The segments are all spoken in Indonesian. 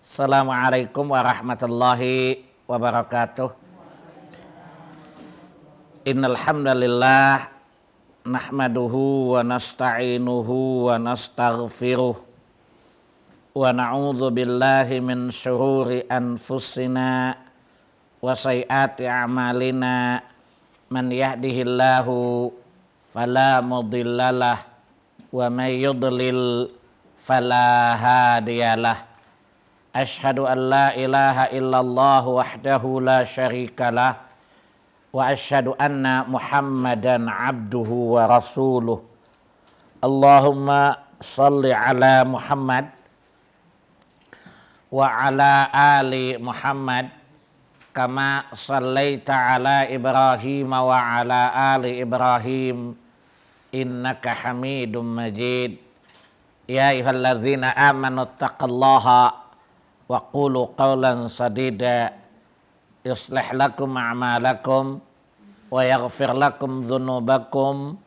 Assalamualaikum warahmatullahi wabarakatuh. Innal hamdalillah nahmaduhu wa nasta'inuhu wa nastaghfiruh wa na'udzu billahi min syururi anfusina wa sayyiati a'malina. Man yahdihillahu fala mudhillalah wa may yudlil fala hadiyalah. Asyhadu an la ilaha illallah wahdahu la syarikalah wa asyhadu anna Muhammadan abduhu wa rasuluh. Allahumma shalli ala Muhammad wa ala ali Muhammad kama shallaita ala Ibrahim wa ala ali Ibrahim innaka Hamidum Majid. Ya ayyuhalladzina amanu taqullaha wa qulu qawlan sadida yuslih lakum a'malakum wa yaghfir lakum dhunubakum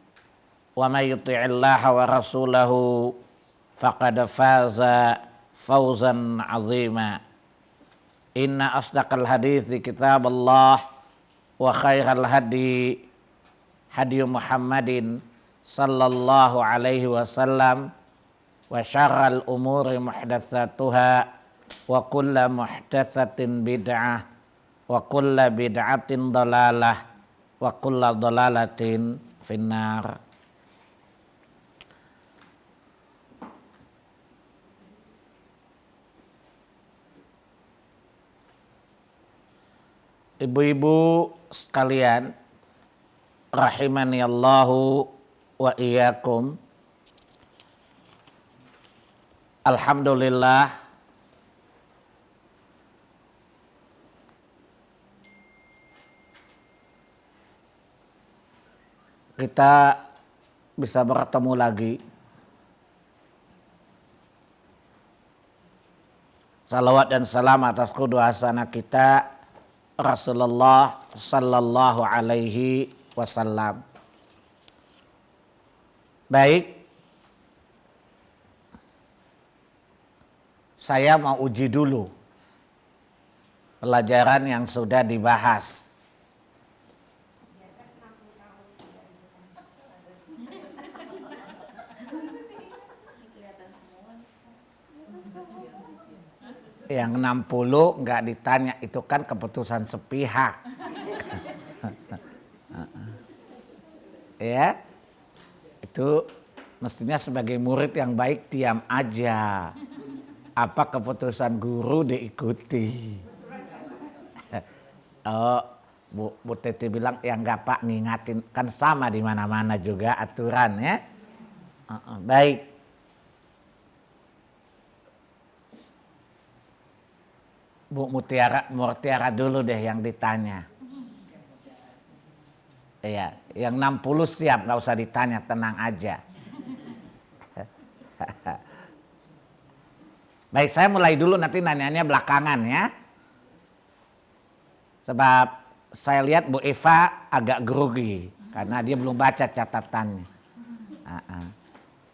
wa may yuti'illaha wa rasulahu faqad faza fawzan 'azima. Inna asdaqal hadithi kitaballah wa khairal hadi hadi Muhammadin sallallahu alaihi wasallam wa syarral umuri muhdatsatuha wa kulla muhdatsatin bid'ah wa kulla bid'atin dalalah wa kulla dalalatin finnar. Ibu-ibu sekalian rahimani Allahu wa iyyakum. Alhamdulillah kita bisa bertemu lagi. Salawat dan salam atas qudwa hasanah kita Rasulullah sallallahu alaihi wasallam. Baik, saya mau uji dulu pelajaran yang sudah dibahas. Yang 60 nggak ditanya, itu kan keputusan sepihak. Ya, itu mestinya sebagai murid yang baik diam aja. Apa keputusan guru diikuti. Oh, Bu Teti bilang ya nggak Pak, ngingatin, kan sama di mana-mana juga aturan ya. Baik. Bu Murtiara dulu deh yang ditanya. Iya, yang 60 siap, nggak usah ditanya, tenang aja. Baik, saya mulai dulu, nanti nanyanya belakangan ya. Sebab saya lihat Bu Eva agak grogi karena dia belum baca catatannya.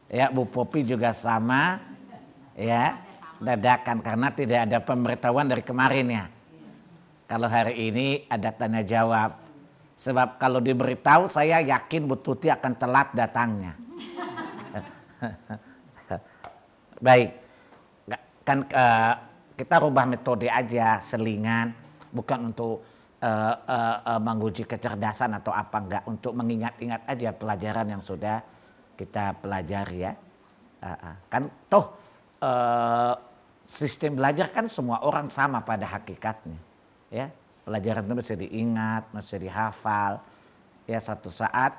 Ya, Bu Popi juga sama ya. Dadakan karena tidak ada pemberitahuan dari kemarin ya. Kalau hari ini ada tanya jawab. Sebab kalau diberitahu saya yakin Bu Tuti akan telat datangnya. Baik. Kan kita rubah metode aja, selingan, bukan untuk menguji kecerdasan atau apa, enggak, untuk mengingat-ingat aja pelajaran yang sudah kita pelajari ya. Kan toh sistem belajar kan semua orang sama pada hakikatnya ya. Pelajaran itu mesti diingat, mesti dihafal ya. Satu saat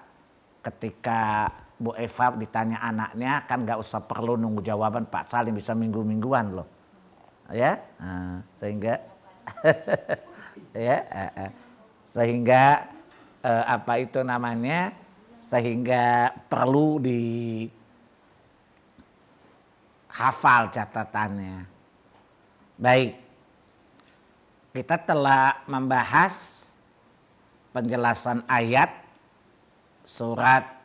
ketika Bu Eva ditanya anaknya, kan gak usah perlu nunggu jawaban Pak Salim, bisa minggu-mingguan loh ya. Sehingga ya, sehingga apa itu namanya, sehingga perlu di hafal catatannya. Baik, kita telah membahas penjelasan ayat surat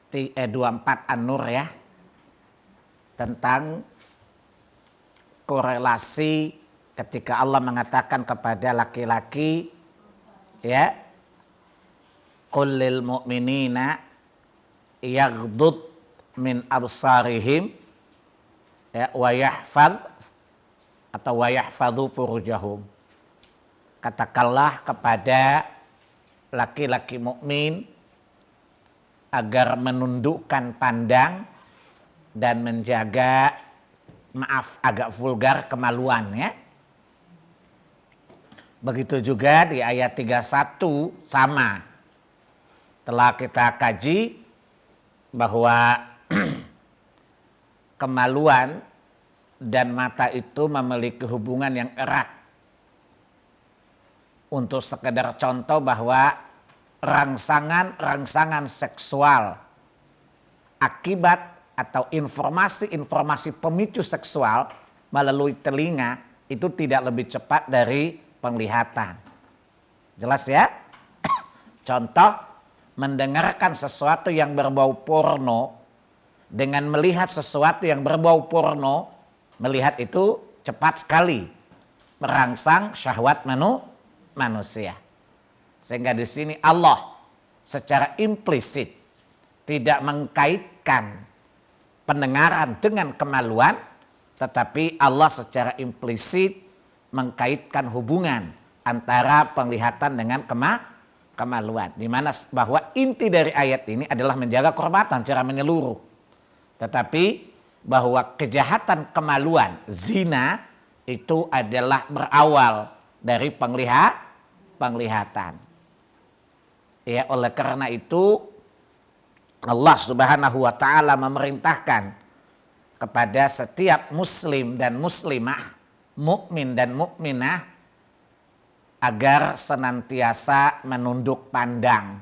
24 An-Nur ya, tentang korelasi ketika Allah mengatakan kepada laki-laki, ya, qul lil mu'minina yaghdud min absarihim, ya, wa yahfadhu furujahum. Katakanlah kepada laki-laki mukmin agar menundukkan pandang dan menjaga, maaf agak vulgar, kemaluan, ya. Begitu juga di ayat 31 sama. Telah kita kaji bahwa kemaluan dan mata itu memiliki hubungan yang erat. Untuk sekedar contoh bahwa rangsangan seksual akibat atau informasi pemicu seksual melalui telinga itu tidak lebih cepat dari penglihatan. Jelas ya? Contoh, mendengarkan sesuatu yang berbau porno dengan melihat sesuatu yang berbau porno, melihat itu cepat sekali merangsang syahwat manusia. Sehingga di sini Allah secara implisit tidak mengkaitkan pendengaran dengan kemaluan, tetapi Allah secara implisit mengkaitkan hubungan antara penglihatan dengan kemaluan, di mana bahwa inti dari ayat ini adalah menjaga kehormatan secara menyeluruh. Tetapi bahwa kejahatan kemaluan, zina, itu adalah berawal dari penglihatan. Ya, oleh karena itu Allah Subhanahu wa taala memerintahkan kepada setiap muslim dan muslimah, mukmin dan mukminah, agar senantiasa menunduk pandang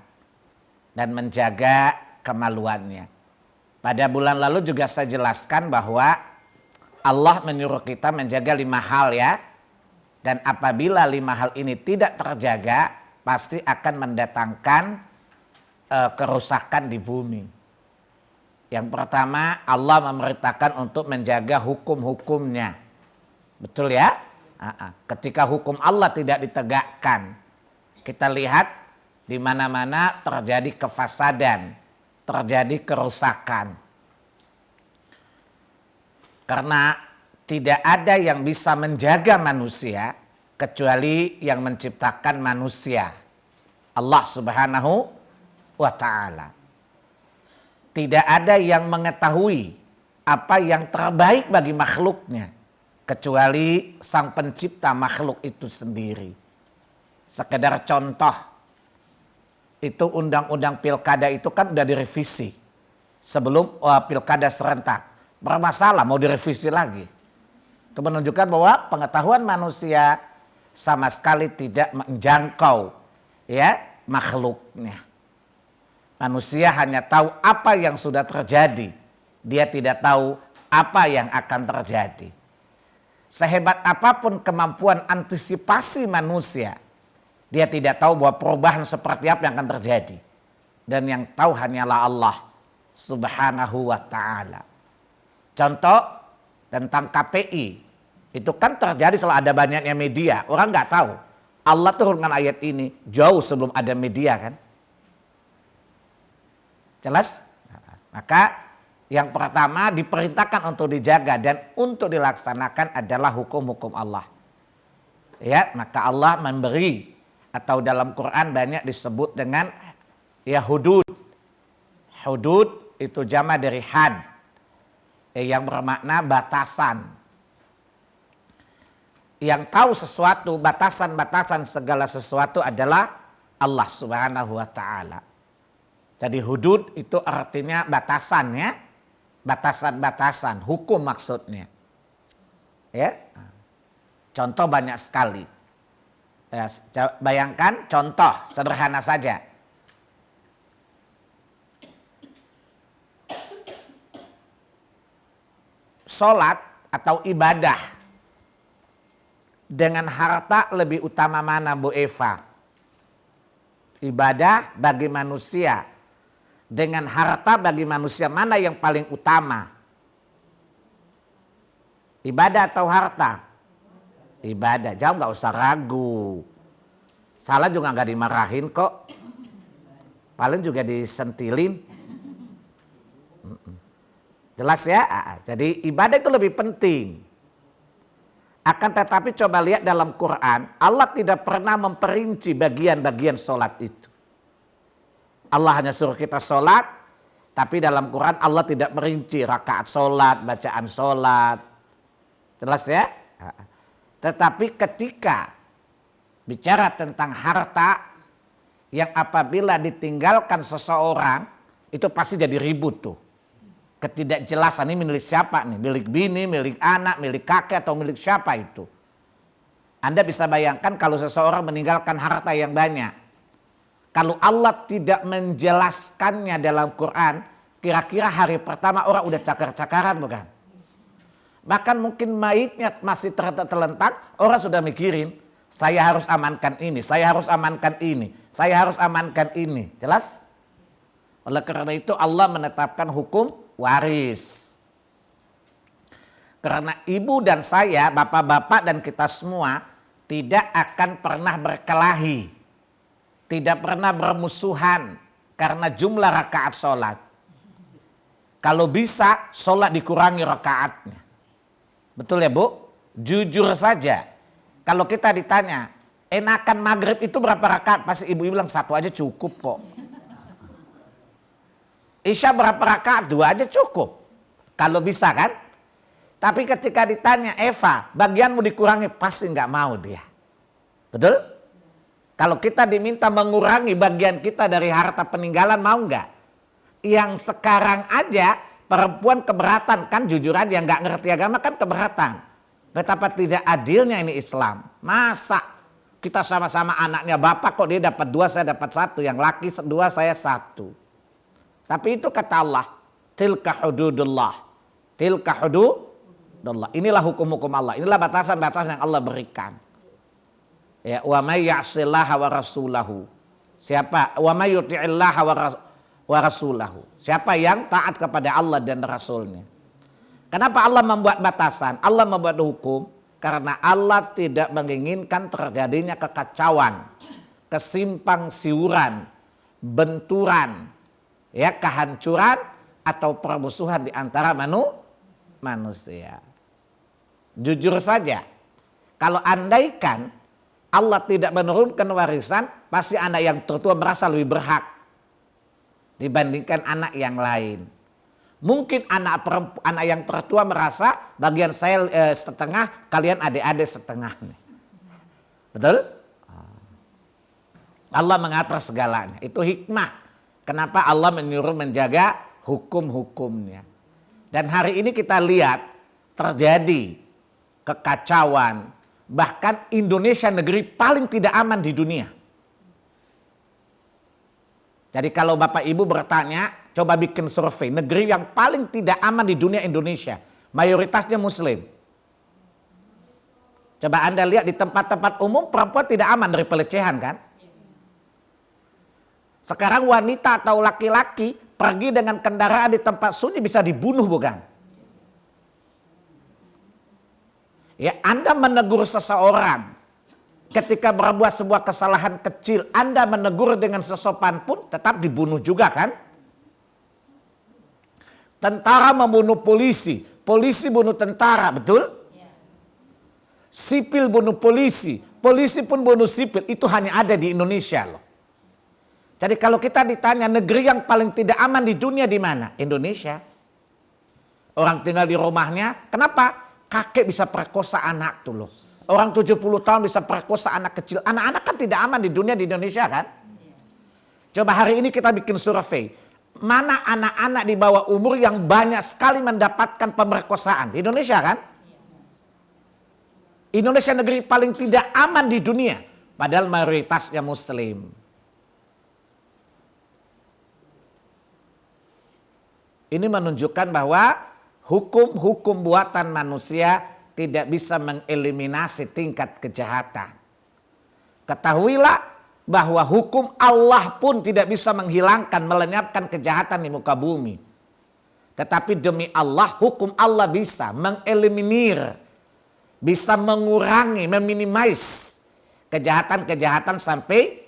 dan menjaga kemaluannya. Pada bulan lalu juga saya jelaskan bahwa Allah menyuruh kita menjaga 5 hal, ya. Dan apabila 5 hal ini tidak terjaga, pasti akan mendatangkan kerusakan di bumi. Yang pertama, Allah memerintahkan untuk menjaga hukum-hukumnya. Betul ya? Ketika hukum Allah tidak ditegakkan, kita lihat di mana-mana terjadi kefasadan, terjadi kerusakan. Karena tidak ada yang bisa menjaga manusia kecuali yang menciptakan manusia, Allah Subhanahu wa taala. Tidak ada yang mengetahui apa yang terbaik bagi makhluknya kecuali sang pencipta makhluk itu sendiri. Sekedar contoh, itu undang-undang pilkada itu kan udah direvisi sebelum pilkada serentak. Bermasalah, mau direvisi lagi. Itu menunjukkan bahwa pengetahuan manusia sama sekali tidak menjangkau, ya, makhluknya. Manusia hanya tahu apa yang sudah terjadi. Dia tidak tahu apa yang akan terjadi. Sehebat apapun kemampuan antisipasi manusia, dia tidak tahu bahwa perubahan seperti apa yang akan terjadi. Dan yang tahu hanyalah Allah Subhanahu wa ta'ala. Contoh tentang KPI, itu kan terjadi setelah ada banyaknya media. Orang nggak tahu. Allah turunkan ayat ini jauh sebelum ada media, kan? Jelas? Maka yang pertama diperintahkan untuk dijaga dan untuk dilaksanakan adalah hukum-hukum Allah. Ya, maka Allah memberi, atau dalam Quran banyak disebut dengan ya hudud. Hudud itu jama dari had, yang bermakna batasan. Yang tahu sesuatu, batasan-batasan segala sesuatu adalah Allah Subhanahu wa taala. Jadi hudud itu artinya batasan, ya. Batasan-batasan, hukum maksudnya. Ya. Contoh banyak sekali. Ya, bayangkan contoh sederhana saja. Sholat atau ibadah dengan harta lebih utama mana, Bu Eva? Ibadah bagi manusia dengan harta bagi manusia mana yang paling utama? Ibadah atau harta? Ibadah. Jawab, nggak usah ragu. Salah juga nggak dimarahin kok. Paling juga disentilin. Jelas ya? Jadi ibadah itu lebih penting. Akan tetapi coba lihat dalam Quran, Allah tidak pernah memperinci bagian-bagian sholat itu. Allah hanya suruh kita sholat, tapi dalam Quran Allah tidak merinci rakaat sholat, bacaan sholat. Jelas ya? Tetapi ketika bicara tentang harta, yang apabila ditinggalkan seseorang, itu pasti jadi ribut tuh. Ketidakjelasan ini milik siapa nih? Milik bini, milik anak, milik kakek, atau milik siapa itu? Anda bisa bayangkan kalau seseorang meninggalkan harta yang banyak. Kalau Allah tidak menjelaskannya dalam Quran, kira-kira hari pertama orang udah cakar-cakaran bukan? Bahkan mungkin mayitnya masih terlentak, orang sudah mikirin, saya harus amankan ini, saya harus amankan ini, saya harus amankan ini. Jelas? Oleh karena itu Allah menetapkan hukum waris. Karena ibu dan saya, bapak-bapak dan kita semua tidak akan pernah berkelahi, tidak pernah bermusuhan karena jumlah rakaat sholat. Kalau bisa sholat dikurangi rakaatnya. Betul ya Bu? Jujur saja. Kalau kita ditanya, enakan maghrib itu berapa rakaat? Pasti ibu bilang 1 aja cukup kok. Isya berapa rakaat? 2 aja cukup. Kalau bisa kan? Tapi ketika ditanya, Eva, bagianmu dikurangi, pasti nggak mau dia. Betul? Kalau kita diminta mengurangi bagian kita dari harta peninggalan, mau nggak? Yang sekarang aja perempuan keberatan, kan jujur aja nggak ngerti agama kan keberatan. Betapa tidak adilnya ini Islam. Masa kita sama-sama anaknya bapak kok dia dapat 2 saya dapat 1, yang laki 2 saya 1. Tapi itu kata Allah, tilka hududullah. Tilka hududullah. Inilah hukum-hukum Allah. Inilah batasan-batasan yang Allah berikan. Ya, wa may ya'sillaha wa rasulahu. Siapa? Wa may yuti'illaha wa rasulahu. Siapa yang taat kepada Allah dan Rasulnya. Kenapa Allah membuat batasan? Allah membuat hukum karena Allah tidak menginginkan terjadinya kekacauan, kesimpang siuran, benturan, ya, kehancuran atau permusuhan di antara manusia. Jujur saja, kalau andaikan Allah tidak menurunkan warisan, pasti anak yang tertua merasa lebih berhak dibandingkan anak yang lain. Mungkin anak yang tertua merasa bagian saya setengah, kalian adik-adik setengah. Betul? Allah mengatur segalanya. Itu hikmah. Kenapa Allah menyuruh menjaga hukum-hukumnya. Dan hari ini kita lihat terjadi kekacauan. Bahkan Indonesia negeri paling tidak aman di dunia. Jadi kalau Bapak Ibu bertanya, coba bikin survei. Negeri yang paling tidak aman di dunia Indonesia. Mayoritasnya Muslim. Coba Anda lihat di tempat-tempat umum perempuan tidak aman dari pelecehan kan? Sekarang wanita atau laki-laki pergi dengan kendaraan di tempat sunyi bisa dibunuh bukan? Ya, Anda menegur seseorang ketika berbuat sebuah kesalahan kecil, Anda menegur dengan sesopan pun tetap dibunuh juga kan? Tentara membunuh polisi, polisi bunuh tentara, betul? Sipil bunuh polisi, polisi pun bunuh sipil, itu hanya ada di Indonesia loh. Jadi kalau kita ditanya negeri yang paling tidak aman di dunia di mana? Indonesia. Orang tinggal di rumahnya, kenapa? Kakek bisa perkosa anak tuh loh. Orang 70 tahun bisa perkosa anak kecil. Anak-anak kan tidak aman di dunia di Indonesia kan? Coba hari ini kita bikin survei. Mana anak-anak di bawah umur yang banyak sekali mendapatkan pemerkosaan? Di Indonesia kan? Indonesia negeri paling tidak aman di dunia. Padahal mayoritasnya Muslim. Ini menunjukkan bahwa hukum-hukum buatan manusia tidak bisa mengeliminasi tingkat kejahatan. Ketahuilah bahwa hukum Allah pun tidak bisa menghilangkan, melenyapkan kejahatan di muka bumi. Tetapi demi Allah, hukum Allah bisa mengeliminir, bisa mengurangi, meminimais kejahatan-kejahatan sampai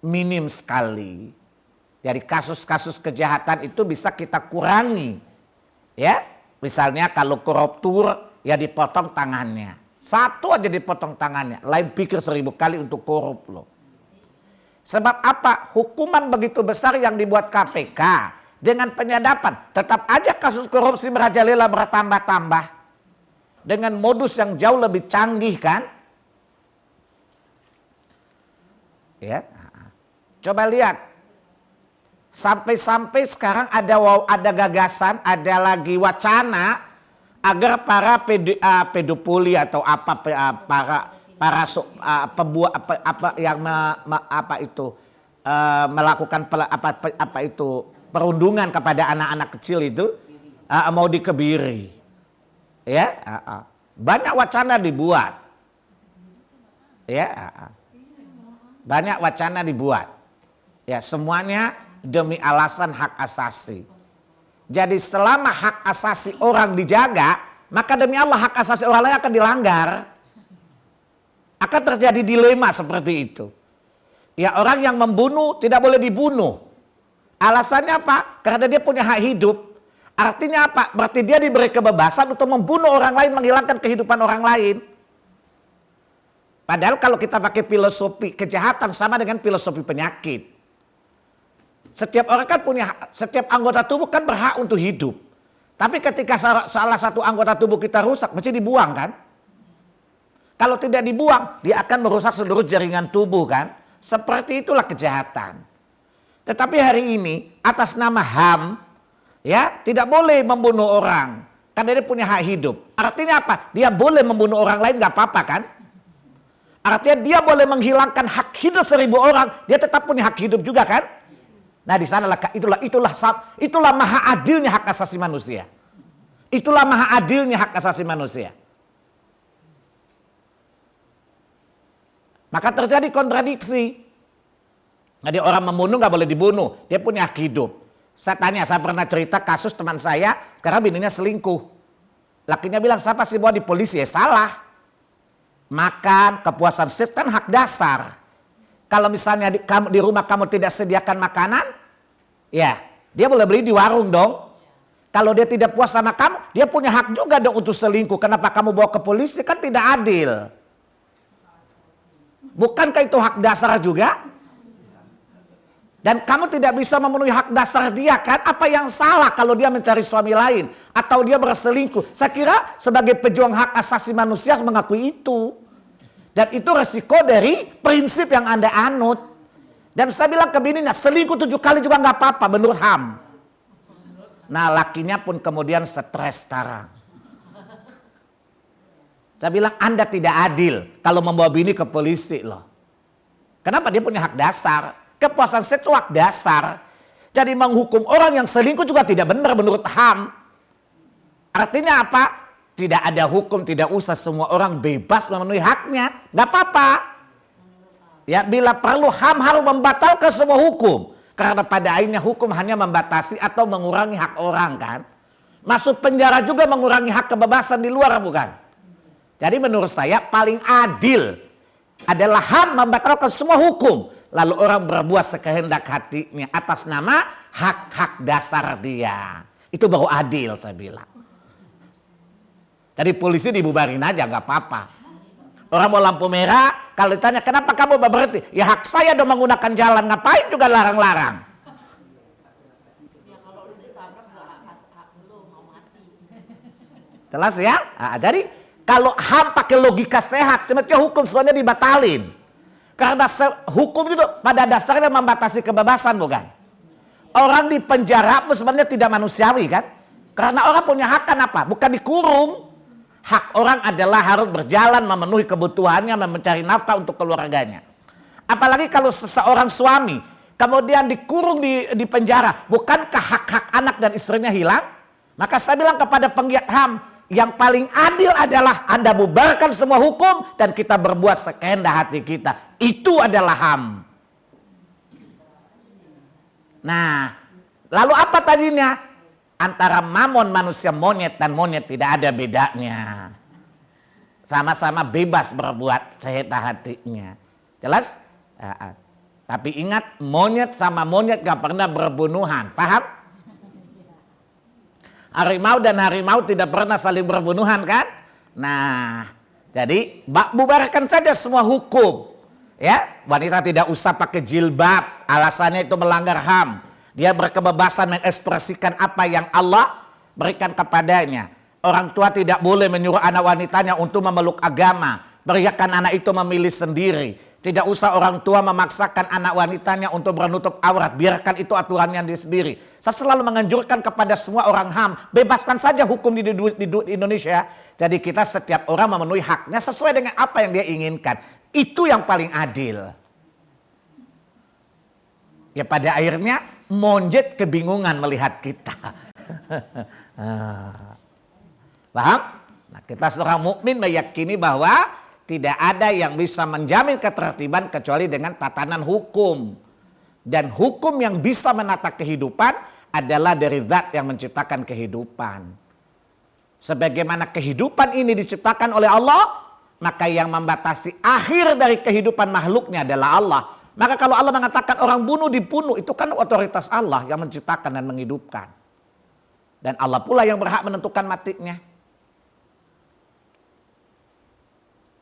minim sekali. Jadi kasus-kasus kejahatan itu bisa kita kurangi. Ya, misalnya kalau koruptor ya dipotong tangannya. Satu aja dipotong tangannya, lain pikir 1000 kali untuk korup loh. Sebab apa? Hukuman begitu besar yang dibuat KPK dengan penyadapan. Tetap aja kasus korupsi merajalela bertambah-tambah. Dengan modus yang jauh lebih canggih kan. Ya, coba lihat. Sampai-sampai sekarang ada gagasan, ada lagi wacana agar para pedofili atau melakukan perundungan kepada anak-anak kecil itu mau dikebiri. Ya, banyak wacana dibuat. Ya, banyak wacana dibuat. Ya, semuanya demi alasan hak asasi. Jadi selama hak asasi orang dijaga, maka demi Allah hak asasi orang lain akan dilanggar. Akan terjadi dilema seperti itu. Ya, orang yang membunuh tidak boleh dibunuh. Alasannya apa? Karena dia punya hak hidup. Artinya apa? Berarti dia diberi kebebasan untuk membunuh orang lain, menghilangkan kehidupan orang lain. Padahal kalau kita pakai filosofi kejahatan sama dengan filosofi penyakit. Setiap orang kan setiap anggota tubuh kan berhak untuk hidup. Tapi ketika salah satu anggota tubuh kita rusak, mesti dibuang kan? Kalau tidak dibuang, dia akan merusak seluruh jaringan tubuh kan? Seperti itulah kejahatan. Tetapi hari ini atas nama HAM, ya tidak boleh membunuh orang. Karena dia punya hak hidup. Artinya apa? Dia boleh membunuh orang lain gak apa-apa kan? Artinya dia boleh menghilangkan hak hidup 1000 orang, dia tetap punya hak hidup juga kan? Nah di sanalah itulah maha adilnya hak asasi manusia. Itulah maha adilnya hak asasi manusia. Maka terjadi kontradiksi. Jadi orang membunuh nggak boleh dibunuh, dia punya hak hidup. Saya pernah cerita kasus teman saya, sekarang bininya selingkuh. Lakinya bilang, siapa sih bawa di polisi? Ya salah. Makan, kepuasan seks kan hak dasar. Kalau misalnya di rumah kamu tidak sediakan makanan, ya dia boleh beli di warung dong. Kalau dia tidak puas sama kamu, dia punya hak juga dong untuk selingkuh. Kenapa kamu bawa ke polisi? Kan tidak adil. Bukankah itu hak dasar juga? Dan kamu tidak bisa memenuhi hak dasar dia kan? Apa yang salah kalau dia mencari suami lain? Atau dia berselingkuh? Saya kira sebagai pejuang hak asasi manusia harus mengakui itu. Dan itu resiko dari prinsip yang Anda anut. Dan saya bilang ke bininya, selingkuh 7 kali juga nggak apa-apa menurut HAM. Nah lakinya pun kemudian stres sekarang. Saya bilang Anda tidak adil kalau membawa bini ke polisi loh. Kenapa? Dia punya hak dasar. Kepuasan seks itu hak dasar. Jadi menghukum orang yang selingkuh juga tidak benar menurut HAM. Artinya apa? Tidak ada hukum, tidak usah semua orang bebas memenuhi haknya. Gak apa-apa. Ya, bila perlu HAM harus membatalkan semua hukum. Karena pada akhirnya hukum hanya membatasi atau mengurangi hak orang kan. Masuk penjara juga mengurangi hak kebebasan di luar bukan? Jadi menurut saya paling adil adalah HAM membatalkan semua hukum. Lalu orang berbuat sekehendak hatinya atas nama hak-hak dasar dia. Itu baru adil saya bilang. Jadi polisi dibubarin aja gak apa-apa. Orang mau lampu merah, kalau ditanya kenapa kamu berhenti? Ya hak saya dong menggunakan jalan, ngapain juga larang-larang. Jelas ya? Nah, jadi kalau HAM pakai logika sehat, sebenarnya hukum sebenarnya dibatalin. Karena hukum itu pada dasarnya membatasi kebebasan bukan? Orang di penjara pun sebenarnya tidak manusiawi kan? Karena orang punya hak kan apa? Bukan dikurung. Hak orang adalah harus berjalan memenuhi kebutuhannya, mencari nafkah untuk keluarganya. Apalagi kalau seseorang suami kemudian dikurung di penjara, bukankah hak-hak anak dan istrinya hilang? Maka saya bilang kepada penggiat HAM, yang paling adil adalah Anda bubarkan semua hukum dan kita berbuat sekehendak hati kita. Itu adalah HAM. Nah, lalu apa tadinya? Antara mamon manusia monyet dan monyet tidak ada bedanya. Sama-sama bebas berbuat sehebat hatinya. Jelas? Tapi ingat, monyet sama monyet gak pernah berbunuhan. Paham? Harimau dan harimau tidak pernah saling berbunuhan kan? Nah, jadi bubarkan saja semua hukum. Ya, wanita tidak usah pakai jilbab, alasannya itu melanggar HAM. Dia berkebebasan mengekspresikan apa yang Allah berikan kepadanya. Orang tua tidak boleh menyuruh anak wanitanya untuk memeluk agama. Biarkan anak itu memilih sendiri. Tidak usah orang tua memaksakan anak wanitanya untuk menutup aurat. Biarkan itu aturannya dia sendiri. Saya selalu menganjurkan kepada semua orang HAM, bebaskan saja hukum di Indonesia. Jadi kita setiap orang memenuhi haknya sesuai dengan apa yang dia inginkan. Itu yang paling adil. Ya pada akhirnya monyet kebingungan melihat kita. Paham? Nah, kita seorang mukmin meyakini bahwa tidak ada yang bisa menjamin ketertiban kecuali dengan tatanan hukum. Dan hukum yang bisa menata kehidupan adalah dari zat yang menciptakan kehidupan. Sebagaimana kehidupan ini diciptakan oleh Allah, maka yang membatasi akhir dari kehidupan makhluknya adalah Allah. Maka kalau Allah mengatakan orang bunuh dibunuh, itu kan otoritas Allah yang menciptakan dan menghidupkan. Dan Allah pula yang berhak menentukan matinya.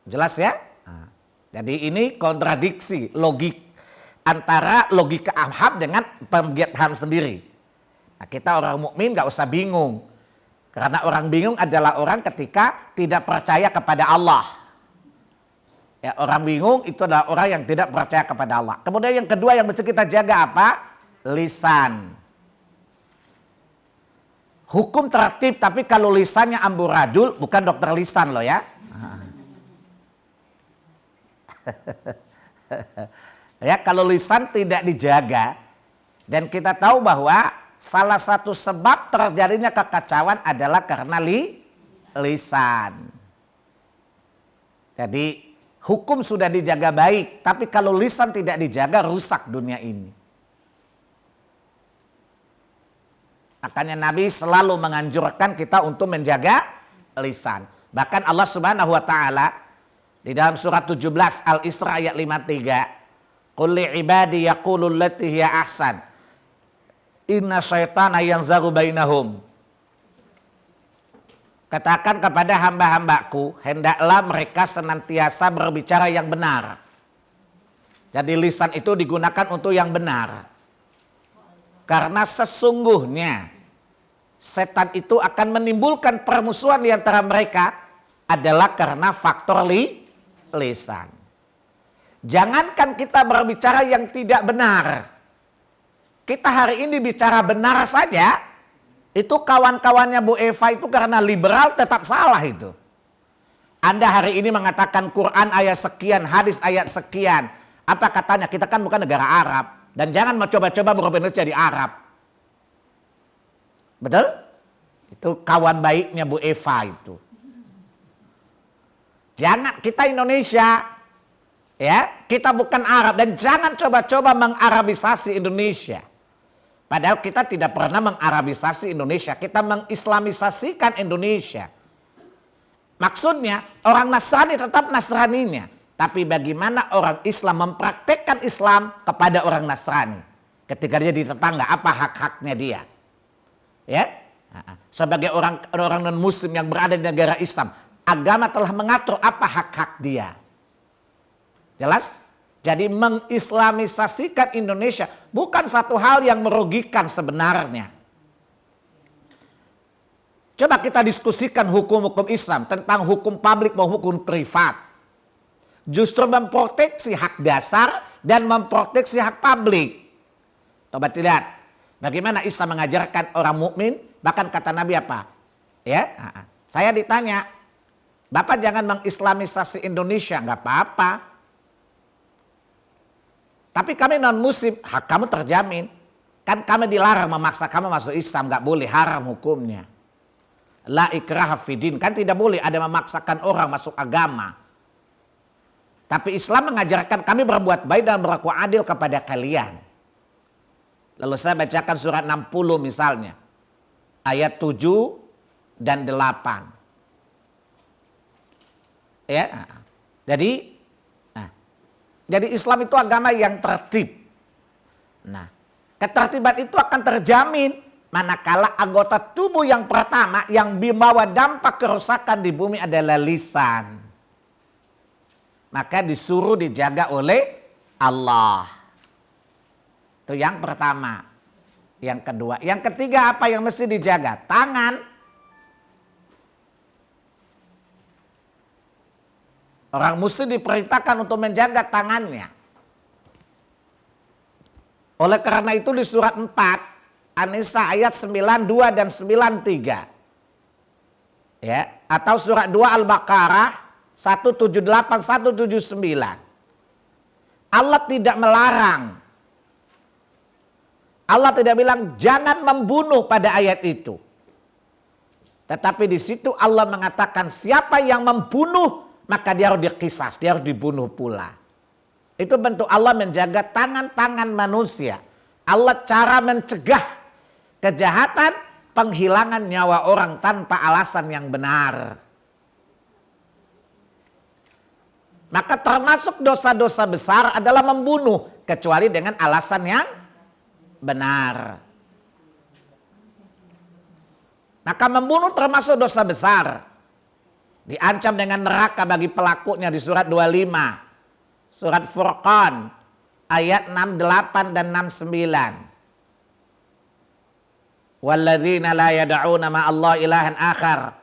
Jelas ya? Nah, jadi ini kontradiksi logik antara logika HAM dengan penggiat HAM sendiri. Nah, kita orang mukmin gak usah bingung. Karena orang bingung adalah orang ketika tidak percaya kepada Allah. Ya, orang bingung itu adalah orang yang tidak percaya kepada Allah. Kemudian yang kedua yang mesti kita jaga apa? Lisan. Hukum tertib, tapi kalau lisannya amburadul, bukan dokter lisan loh ya. Ya, kalau lisan tidak dijaga, dan kita tahu bahwa salah satu sebab terjadinya kekacauan adalah karena lisan. Jadi hukum sudah dijaga baik, tapi kalau lisan tidak dijaga rusak dunia ini. Makanya Nabi selalu menganjurkan kita untuk menjaga lisan. Bahkan Allah Subhanahu wa taala di dalam surat 17 Al-Isra ayat 53, "Qul li ibadi yaqulu allati hiya ahsan. Inna syaitana yanzagu bainahum." Katakan kepada hamba-hambaku, hendaklah mereka senantiasa berbicara yang benar. Jadi lisan itu digunakan untuk yang benar. Karena sesungguhnya setan itu akan menimbulkan permusuhan di antara mereka adalah karena faktor lisan. Jangankan kita berbicara yang tidak benar. Kita hari ini bicara benar saja. Itu kawan-kawannya Bu Eva itu karena liberal tetap salah itu. Anda hari ini mengatakan Quran ayat sekian, hadis ayat sekian. Apa katanya? Kita kan bukan negara Arab. Dan jangan mencoba-coba berubah jadi Arab. Betul? Itu kawan baiknya Bu Eva itu. Jangan, kita Indonesia. Ya, kita bukan Arab. Dan jangan coba-coba mengarabisasi Indonesia. Padahal kita tidak pernah mengarabisasi Indonesia. Kita mengislamisasikan Indonesia. Maksudnya orang Nasrani tetap Nasraninya. Tapi bagaimana orang Islam mempraktekkan Islam kepada orang Nasrani. Ketika dia di tetangga, apa hak-haknya dia. Ya, sebagai orang non-muslim yang berada di negara Islam. Agama telah mengatur apa hak-hak dia. Jelas? Jadi mengislamisasikan Indonesia bukan satu hal yang merugikan sebenarnya. Coba kita diskusikan hukum-hukum Islam tentang hukum publik maupun hukum privat. Justru memproteksi hak dasar dan memproteksi hak publik. Coba lihat bagaimana Islam mengajarkan orang mukmin, bahkan kata Nabi apa? Ya, saya ditanya, Bapak jangan mengislamisasi Indonesia, nggak apa-apa. Tapi kami non-muslim, hak kamu terjamin. Kan kami dilarang memaksa kamu masuk Islam, nggak boleh, haram hukumnya. La ikraha fidin, kan tidak boleh ada memaksakan orang masuk agama. Tapi Islam mengajarkan kami berbuat baik dan berlaku adil kepada kalian. Lalu saya bacakan surat 60 misalnya. ayat 7 dan 8. Ya. Jadi Islam itu agama yang tertib. Nah, ketertiban itu akan terjamin manakala anggota tubuh yang pertama yang membawa dampak kerusakan di bumi adalah lisan. Maka disuruh dijaga oleh Allah. Itu yang pertama. Yang kedua. Yang ketiga apa yang mesti dijaga? Tangan. Orang muslim diperintahkan untuk menjaga tangannya. Oleh karena itu di surat 4, An-Nisa ayat 92 dan 93. Ya, atau surat 2 Al-Baqarah 178 179. Allah tidak melarang. Allah tidak bilang jangan membunuh pada ayat itu. Tetapi di situ Allah mengatakan siapa yang membunuh maka dia harus dikisas, dia harus dibunuh pula. Itu bentuk Allah menjaga tangan-tangan manusia. Allah cara mencegah kejahatan, penghilangan nyawa orang tanpa alasan yang benar. Maka termasuk dosa-dosa besar adalah membunuh, kecuali dengan alasan yang benar. Maka membunuh termasuk dosa besar. Diancam dengan neraka bagi pelakunya di surat 25. Surat Furqan ayat 68 dan 69. Walladzina la yad'una ma'allah ilahan akhar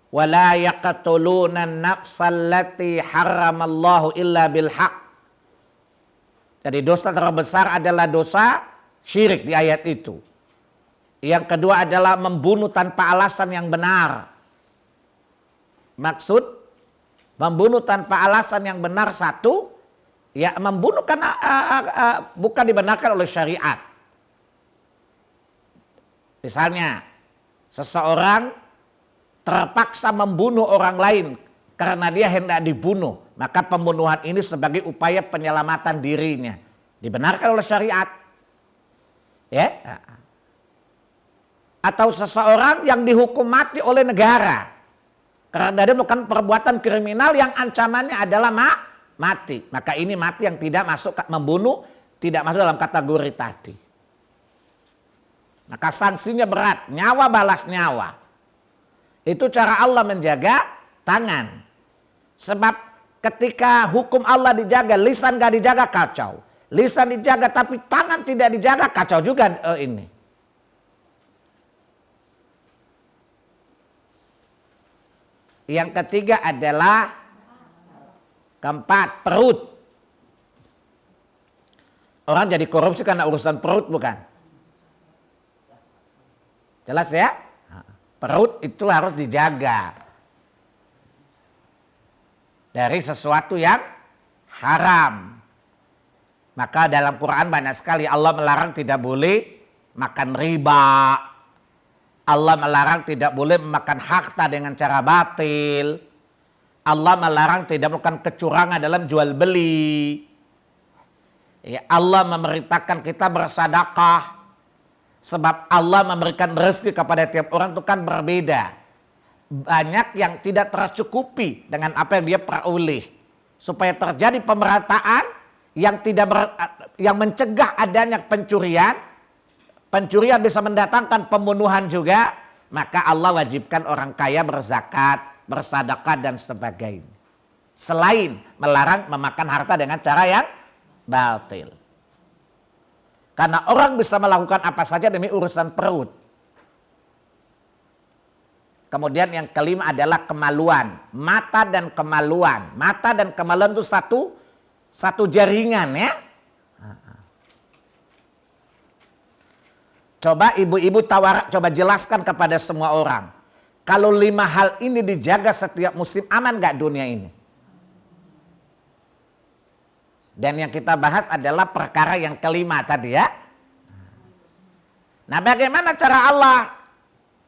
wa la yaqtuluna an-nafsal lati harramallahu illa bil haq. Jadi dosa terbesar adalah dosa syirik di ayat itu. Yang kedua adalah membunuh tanpa alasan yang benar. Maksud membunuh tanpa alasan yang benar satu, ya membunuh karena bukan dibenarkan oleh syariat. Misalnya seseorang terpaksa membunuh orang lain karena dia hendak dibunuh, maka pembunuhan ini sebagai upaya penyelamatan dirinya dibenarkan oleh syariat. Ya. Atau seseorang yang dihukum mati oleh negara karena dia melakukan perbuatan kriminal yang ancamannya adalah mati. Maka ini mati yang tidak masuk membunuh, tidak masuk dalam kategori tadi. Maka sanksinya berat, nyawa balas nyawa. Itu cara Allah menjaga tangan. Sebab ketika hukum Allah dijaga, lisan gak dijaga kacau. Lisan dijaga tapi tangan tidak dijaga kacau juga ini. Yang ketiga adalah keempat, perut. Orang jadi korupsi karena urusan perut bukan? Jelas ya? Perut itu harus dijaga dari sesuatu yang haram. Maka dalam Quran banyak sekali Allah melarang tidak boleh makan riba. Allah melarang tidak boleh memakan harta dengan cara batil. Allah melarang tidak melakukan kecurangan dalam jual beli. Ya, Allah memerintahkan kita bersedekah. Sebab Allah memberikan rezeki kepada tiap orang itu kan berbeda. Banyak yang tidak tercukupi dengan apa yang dia peroleh. Supaya terjadi pemerataan yang mencegah adanya pencurian. Pencurian bisa mendatangkan pembunuhan juga, maka Allah wajibkan orang kaya berzakat, bersedekah dan sebagainya. Selain melarang memakan harta dengan cara yang batil. Karena orang bisa melakukan apa saja demi urusan perut. Kemudian yang kelima adalah kemaluan, mata dan kemaluan. Mata dan kemaluan itu satu jaringan ya. Coba ibu-ibu coba jelaskan kepada semua orang. Kalau 5 hal ini dijaga setiap musim, aman gak dunia ini? Dan yang kita bahas adalah perkara yang kelima tadi ya. Nah bagaimana cara Allah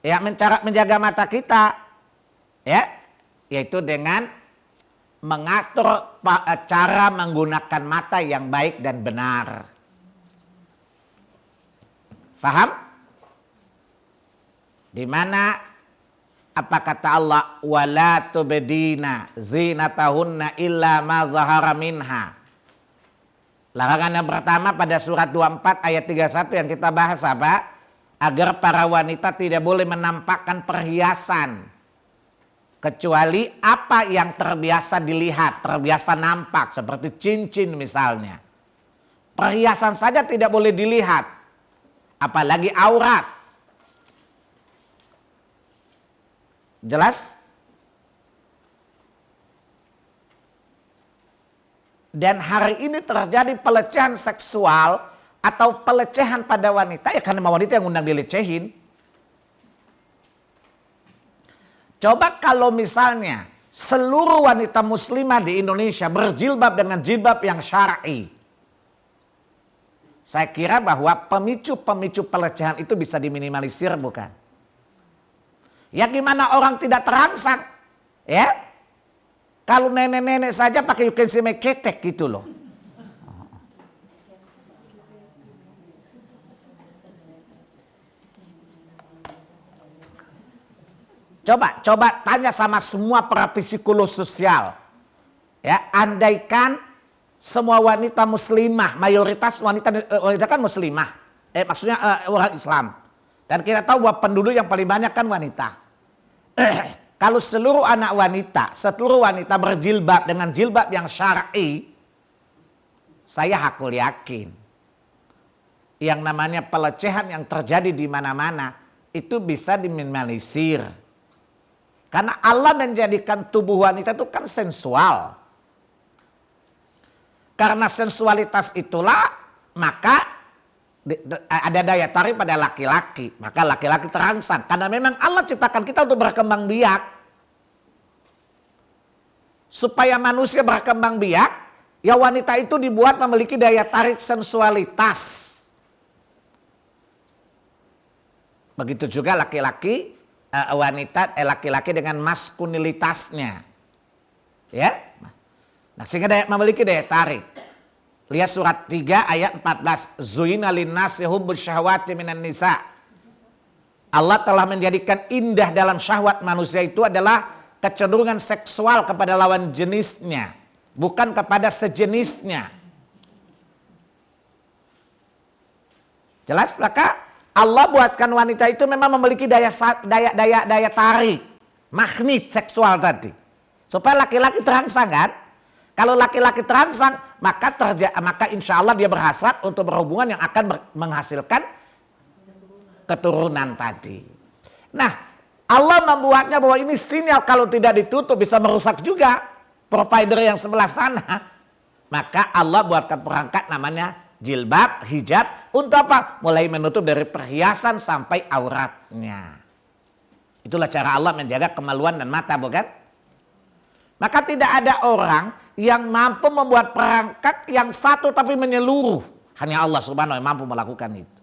ya menjaga mata kita? Ya, yaitu dengan mengatur cara menggunakan mata yang baik dan benar. Faham? Di mana apa kata Allah? Wala tubdina zinatahunna illa ma zahara minha. Larangan yang pertama pada surat 24 ayat 31 yang kita bahas apa? Agar para wanita tidak boleh menampakkan perhiasan kecuali apa yang terbiasa dilihat, terbiasa nampak, seperti cincin misalnya. Perhiasan saja tidak boleh dilihat, apalagi aurat. Jelas? Dan hari ini terjadi pelecehan seksual atau pelecehan pada wanita, ya karena wanita yang undang dilecehin. Coba kalau misalnya seluruh wanita muslimah di Indonesia berjilbab dengan jilbab yang syar'i. Saya kira bahwa pemicu-pemicu pelecehan itu bisa diminimalisir, bukan? Ya gimana orang tidak terangsang? Ya? Kalau nenek-nenek saja pakai you can see my ketek gitu loh. Coba tanya sama semua para psikolog sosial. Ya, andaikan semua wanita muslimah, mayoritas wanita kan muslimah. Maksudnya orang Islam. Dan kita tahu bahwa penduduk yang paling banyak kan wanita. Kalau seluruh wanita berjilbab dengan jilbab yang syar'i, saya hakul yakin yang namanya pelecehan yang terjadi di mana-mana itu bisa diminimalisir. Karena Allah menjadikan tubuh wanita itu kan sensual. Karena sensualitas itulah maka ada daya tarik pada laki-laki. Maka laki-laki terangsang. Karena memang Allah ciptakan kita untuk berkembang biak. Supaya manusia berkembang biak, ya wanita itu dibuat memiliki daya tarik sensualitas. Begitu juga laki-laki, laki-laki dengan maskulinitasnya. Ya. Nah, sehingga memiliki daya tarik. Lihat surat 3 ayat 14. Zuina linnasi hubbus syahwati minan nisa. Allah telah menjadikan indah dalam syahwat manusia itu adalah kecenderungan seksual kepada lawan jenisnya, bukan kepada sejenisnya. Jelas? Maka Allah buatkan wanita itu memang memiliki daya tarik, magnet seksual tadi. Supaya laki-laki terangsang kan? Kalau laki-laki terangsang, maka insya Allah dia berhasrat untuk berhubungan yang akan menghasilkan keturunan tadi. Nah, Allah membuatnya bahwa ini sinyal kalau tidak ditutup bisa merusak juga provider yang sebelah sana. Maka Allah buatkan perangkat namanya jilbab, hijab. Untuk apa? Mulai menutup dari perhiasan sampai auratnya. Itulah cara Allah menjaga kemaluan dan mata, bukan? Maka tidak ada orang yang mampu membuat perangkat yang satu tapi menyeluruh. Hanya Allah Subhanahu yang mampu melakukan itu.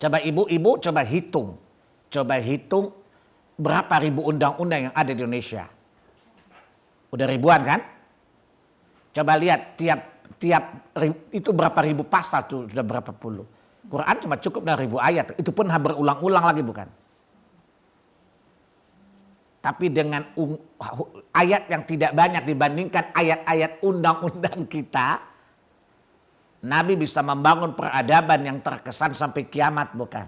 Coba ibu-ibu coba hitung berapa ribu undang-undang yang ada di Indonesia. Udah ribuan kan? Coba lihat tiap itu berapa ribu pasal tuh, sudah berapa puluh. Quran cuma cukup dengan 1000 ayat, itu pun berulang-ulang lagi bukan? Tapi dengan ayat yang tidak banyak dibandingkan ayat-ayat undang-undang kita, Nabi bisa membangun peradaban yang terkesan sampai kiamat, bukan?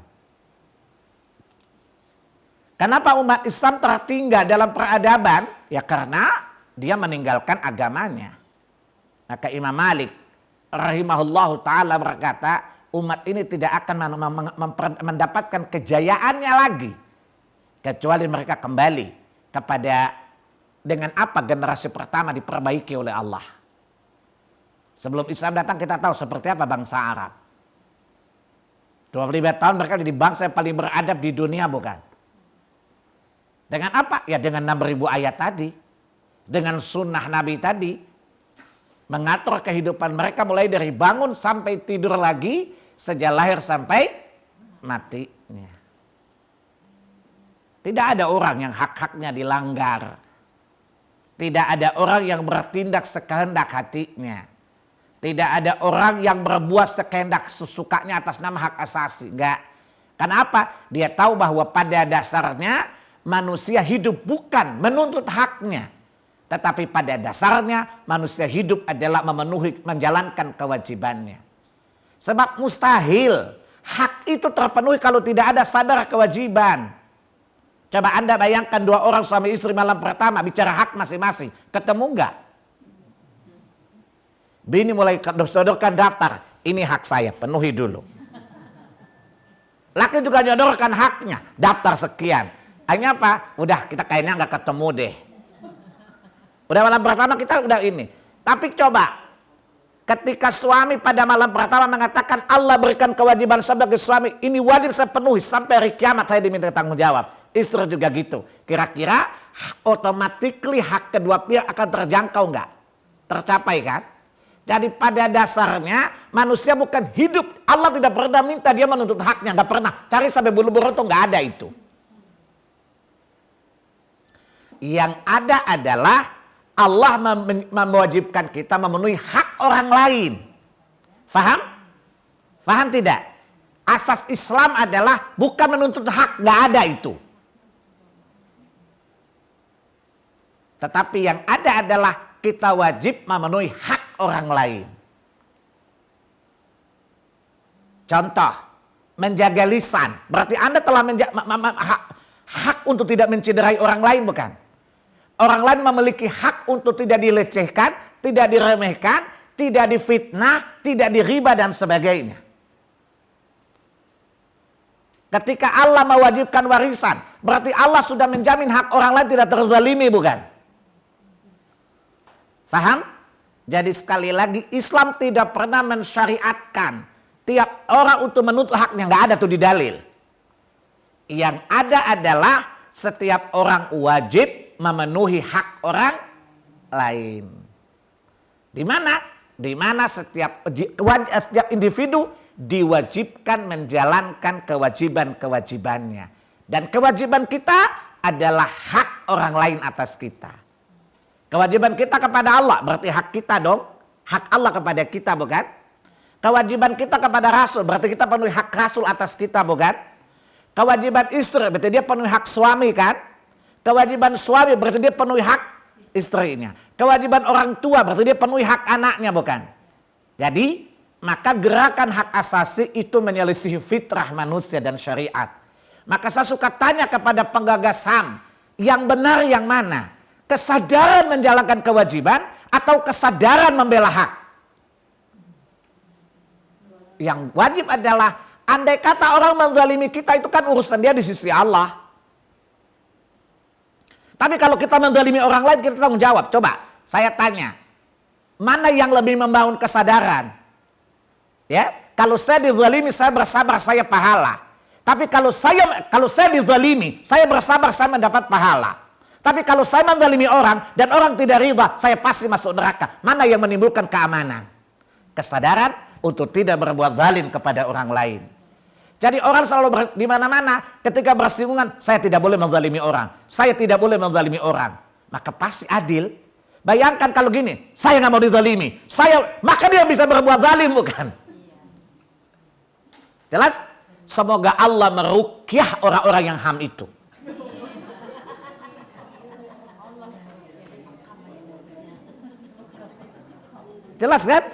Kenapa umat Islam tertinggal dalam peradaban? Ya karena dia meninggalkan agamanya. Maka Imam Malik rahimahullahu ta'ala berkata, umat ini tidak akan mendapatkan kejayaannya lagi kecuali mereka kembali kepada dengan apa generasi pertama diperbaiki oleh Allah. Sebelum Islam datang kita tahu seperti apa bangsa Arab. 25 tahun mereka jadi bangsa yang paling beradab di dunia, bukan? Dengan apa? Ya dengan 6000 ayat tadi. Dengan sunnah Nabi tadi. Mengatur kehidupan mereka mulai dari bangun sampai tidur lagi. Sejak lahir sampai matinya. Tidak ada orang yang hak-haknya dilanggar. Tidak ada orang yang bertindak sekehendak hatinya. Tidak ada orang yang berbuat sekehendak sesukanya atas nama hak asasi. Enggak. Kenapa? Dia tahu bahwa pada dasarnya manusia hidup bukan menuntut haknya. Tetapi pada dasarnya manusia hidup adalah memenuhi, menjalankan kewajibannya. Sebab mustahil hak itu terpenuhi kalau tidak ada sadar kewajiban. Coba Anda bayangkan dua orang suami istri malam pertama bicara hak masing-masing. Ketemu enggak? Bini mulai sodorkan daftar. Ini hak saya, penuhi dulu. Laki juga nyodorkan haknya. Daftar sekian. Akhirnya apa? Udah kita kayaknya nggak ketemu deh. Udah malam pertama kita udah ini. Tapi coba. Ketika suami pada malam pertama mengatakan Allah berikan kewajiban sebagai suami. Ini wajib saya penuhi. Sampai hari kiamat saya diminta tanggung jawab. Istri juga gitu. Kira-kira otomatis hak kedua pihak akan terjangkau nggak? Tercapai kan? Jadi pada dasarnya manusia bukan hidup. Allah tidak pernah minta dia menuntut haknya. Nggak pernah. Cari sampai bulu-bulu itu nggak ada itu. Yang ada adalah Allah mewajibkan kita memenuhi hak orang lain. Faham? Faham tidak? Asas Islam adalah bukan menuntut hak. Nggak ada itu. Tetapi yang ada adalah kita wajib memenuhi hak orang lain. Contoh, menjaga lisan. Berarti Anda telah hak untuk tidak mencederai orang lain, bukan? Orang lain memiliki hak untuk tidak dilecehkan, tidak diremehkan, tidak difitnah, tidak diriba dan sebagainya. Ketika Allah mewajibkan warisan, berarti Allah sudah menjamin hak orang lain tidak terzalimi, bukan? Faham? Jadi sekali lagi Islam tidak pernah mensyariatkan tiap orang untuk menuntut haknya. Nggak ada tuh di dalil. Yang ada adalah setiap orang wajib memenuhi hak orang lain. Di mana? Di mana setiap individu diwajibkan menjalankan kewajiban-kewajibannya. Dan kewajiban kita adalah hak orang lain atas kita. Kewajiban kita kepada Allah berarti hak kita dong. Hak Allah kepada kita, bukan? Kewajiban kita kepada Rasul berarti kita penuhi hak Rasul atas kita, bukan? Kewajiban istri berarti dia penuhi hak suami, kan? Kewajiban suami berarti dia penuhi hak istrinya. Kewajiban orang tua berarti dia penuhi hak anaknya, bukan? Jadi maka gerakan hak asasi itu menyelisihi fitrah manusia dan syariat. Maka saya suka tanya kepada penggagas HAM, yang benar yang mana? Kesadaran menjalankan kewajiban atau kesadaran membela hak? Yang wajib adalah andai kata orang menzalimi kita itu kan urusan dia di sisi Allah. Tapi kalau kita menzalimi orang lain kita tanggung jawab. Coba saya tanya, mana yang lebih membangun kesadaran? Ya, kalau saya dizalimi saya bersabar saya pahala. Tapi kalau saya dizalimi saya bersabar saya mendapat pahala. Tapi kalau saya menzalimi orang dan orang tidak riba, saya pasti masuk neraka. Mana yang menimbulkan keamanan? Kesadaran untuk tidak berbuat zalim kepada orang lain. Jadi orang selalu di mana-mana ketika bersinggungan, saya tidak boleh menzalimi orang. Saya tidak boleh menzalimi orang. Maka pasti adil. Bayangkan kalau gini, saya nggak mau dizalimi. Maka dia bisa berbuat zalim, bukan? Jelas? Semoga Allah meruqyah orang-orang yang HAM itu. Jelas kan?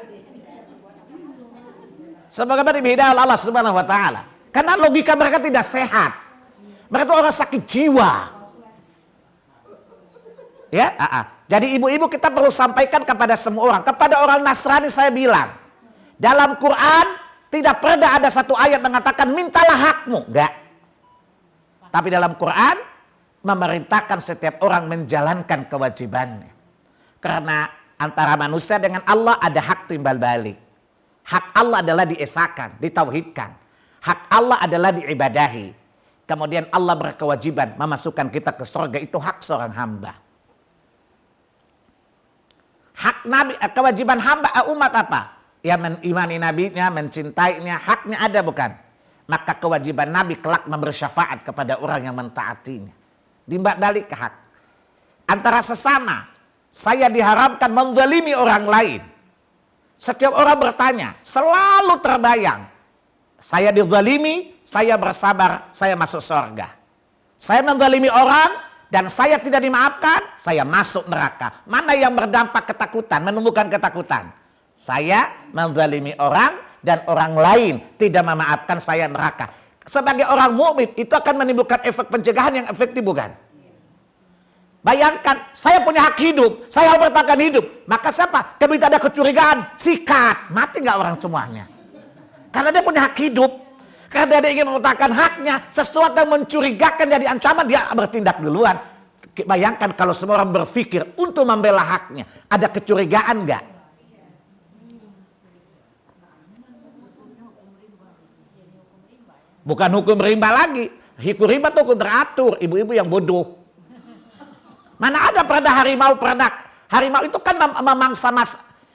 Semoga diberi hidayah Allah Subhanahu wa taala. Karena logika mereka tidak sehat. Mereka itu orang sakit jiwa. Ya, Jadi ibu-ibu kita perlu sampaikan kepada semua orang. Kepada orang Nasrani saya bilang, dalam Quran tidak pernah ada satu ayat mengatakan mintalah hakmu, enggak. Tapi dalam Quran memerintahkan setiap orang menjalankan kewajibannya. Karena antara manusia dengan Allah ada hak timbal balik. Hak Allah adalah diesakan, ditauhidkan. Hak Allah adalah diibadahi. Kemudian Allah berkewajiban memasukkan kita ke surga, itu hak seorang hamba. Hak Nabi, kewajiban hamba umat apa? Ya mengimani nabinya, mencintainya, haknya ada, bukan? Maka kewajiban Nabi kelak memberi syafaat kepada orang yang mentaatinya. Timbal balik ke hak. Antara sesama, saya diharamkan menzalimi orang lain. Setiap orang bertanya, selalu terbayang. Saya dizalimi, saya bersabar, saya masuk surga. Saya menzalimi orang dan saya tidak dimaafkan, saya masuk neraka. Mana yang berdampak ketakutan, menumbuhkan ketakutan? Saya menzalimi orang dan orang lain tidak memaafkan, saya neraka. Sebagai orang mukmin itu akan menimbulkan efek pencegahan yang efektif, bukan? Bayangkan, saya punya hak hidup, saya harus bertahan hidup. Maka siapa? Ketika ada kecurigaan, sikat. Mati nggak orang semuanya? Karena dia punya hak hidup. Karena dia ingin mempertahankan haknya, sesuatu yang mencurigakan jadi ancaman, dia bertindak duluan. Bayangkan kalau semua orang berpikir untuk membela haknya, ada kecurigaan nggak? Bukan hukum rimba lagi. Hukum rimba itu hukum teratur, ibu-ibu yang bodoh. Mana ada perda harimau, harimau itu kan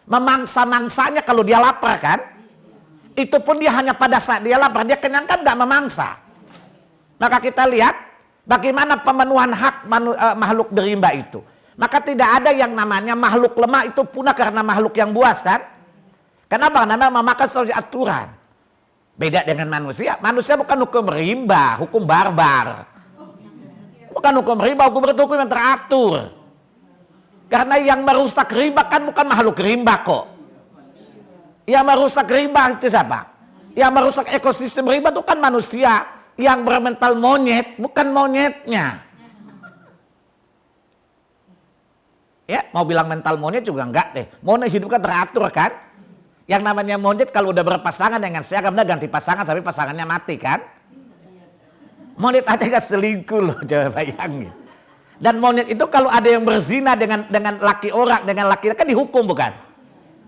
memangsa-mangsanya kalau dia lapar kan? Itu pun dia hanya pada saat dia lapar, dia kenyang kan nggak memangsa. Maka kita lihat bagaimana pemenuhan hak makhluk berimba itu. Maka tidak ada yang namanya makhluk lemah itu punah karena makhluk yang buas kan? Kenapa? Karena memakan sesuai aturan. Beda dengan manusia. Manusia bukan hukum rimba, hukum barbar. Bukan hukum rimba, hukum itu hukum yang teratur. Karena yang merusak rimba kan bukan makhluk rimba kok. Yang merusak rimba itu siapa? Yang merusak ekosistem rimba itu kan manusia. Yang bermental monyet, bukan monyetnya. Ya, mau bilang mental monyet juga enggak deh. Monyet hidup kan teratur kan? Yang namanya monyet kalau udah berpasangan dengan saya, kemudian ganti pasangan sampai pasangannya mati kan? Monyet ada yang selingkuh loh, coba bayangin. Dan monyet itu kalau ada yang berzina dengan laki orang, dengan laki kan dihukum bukan?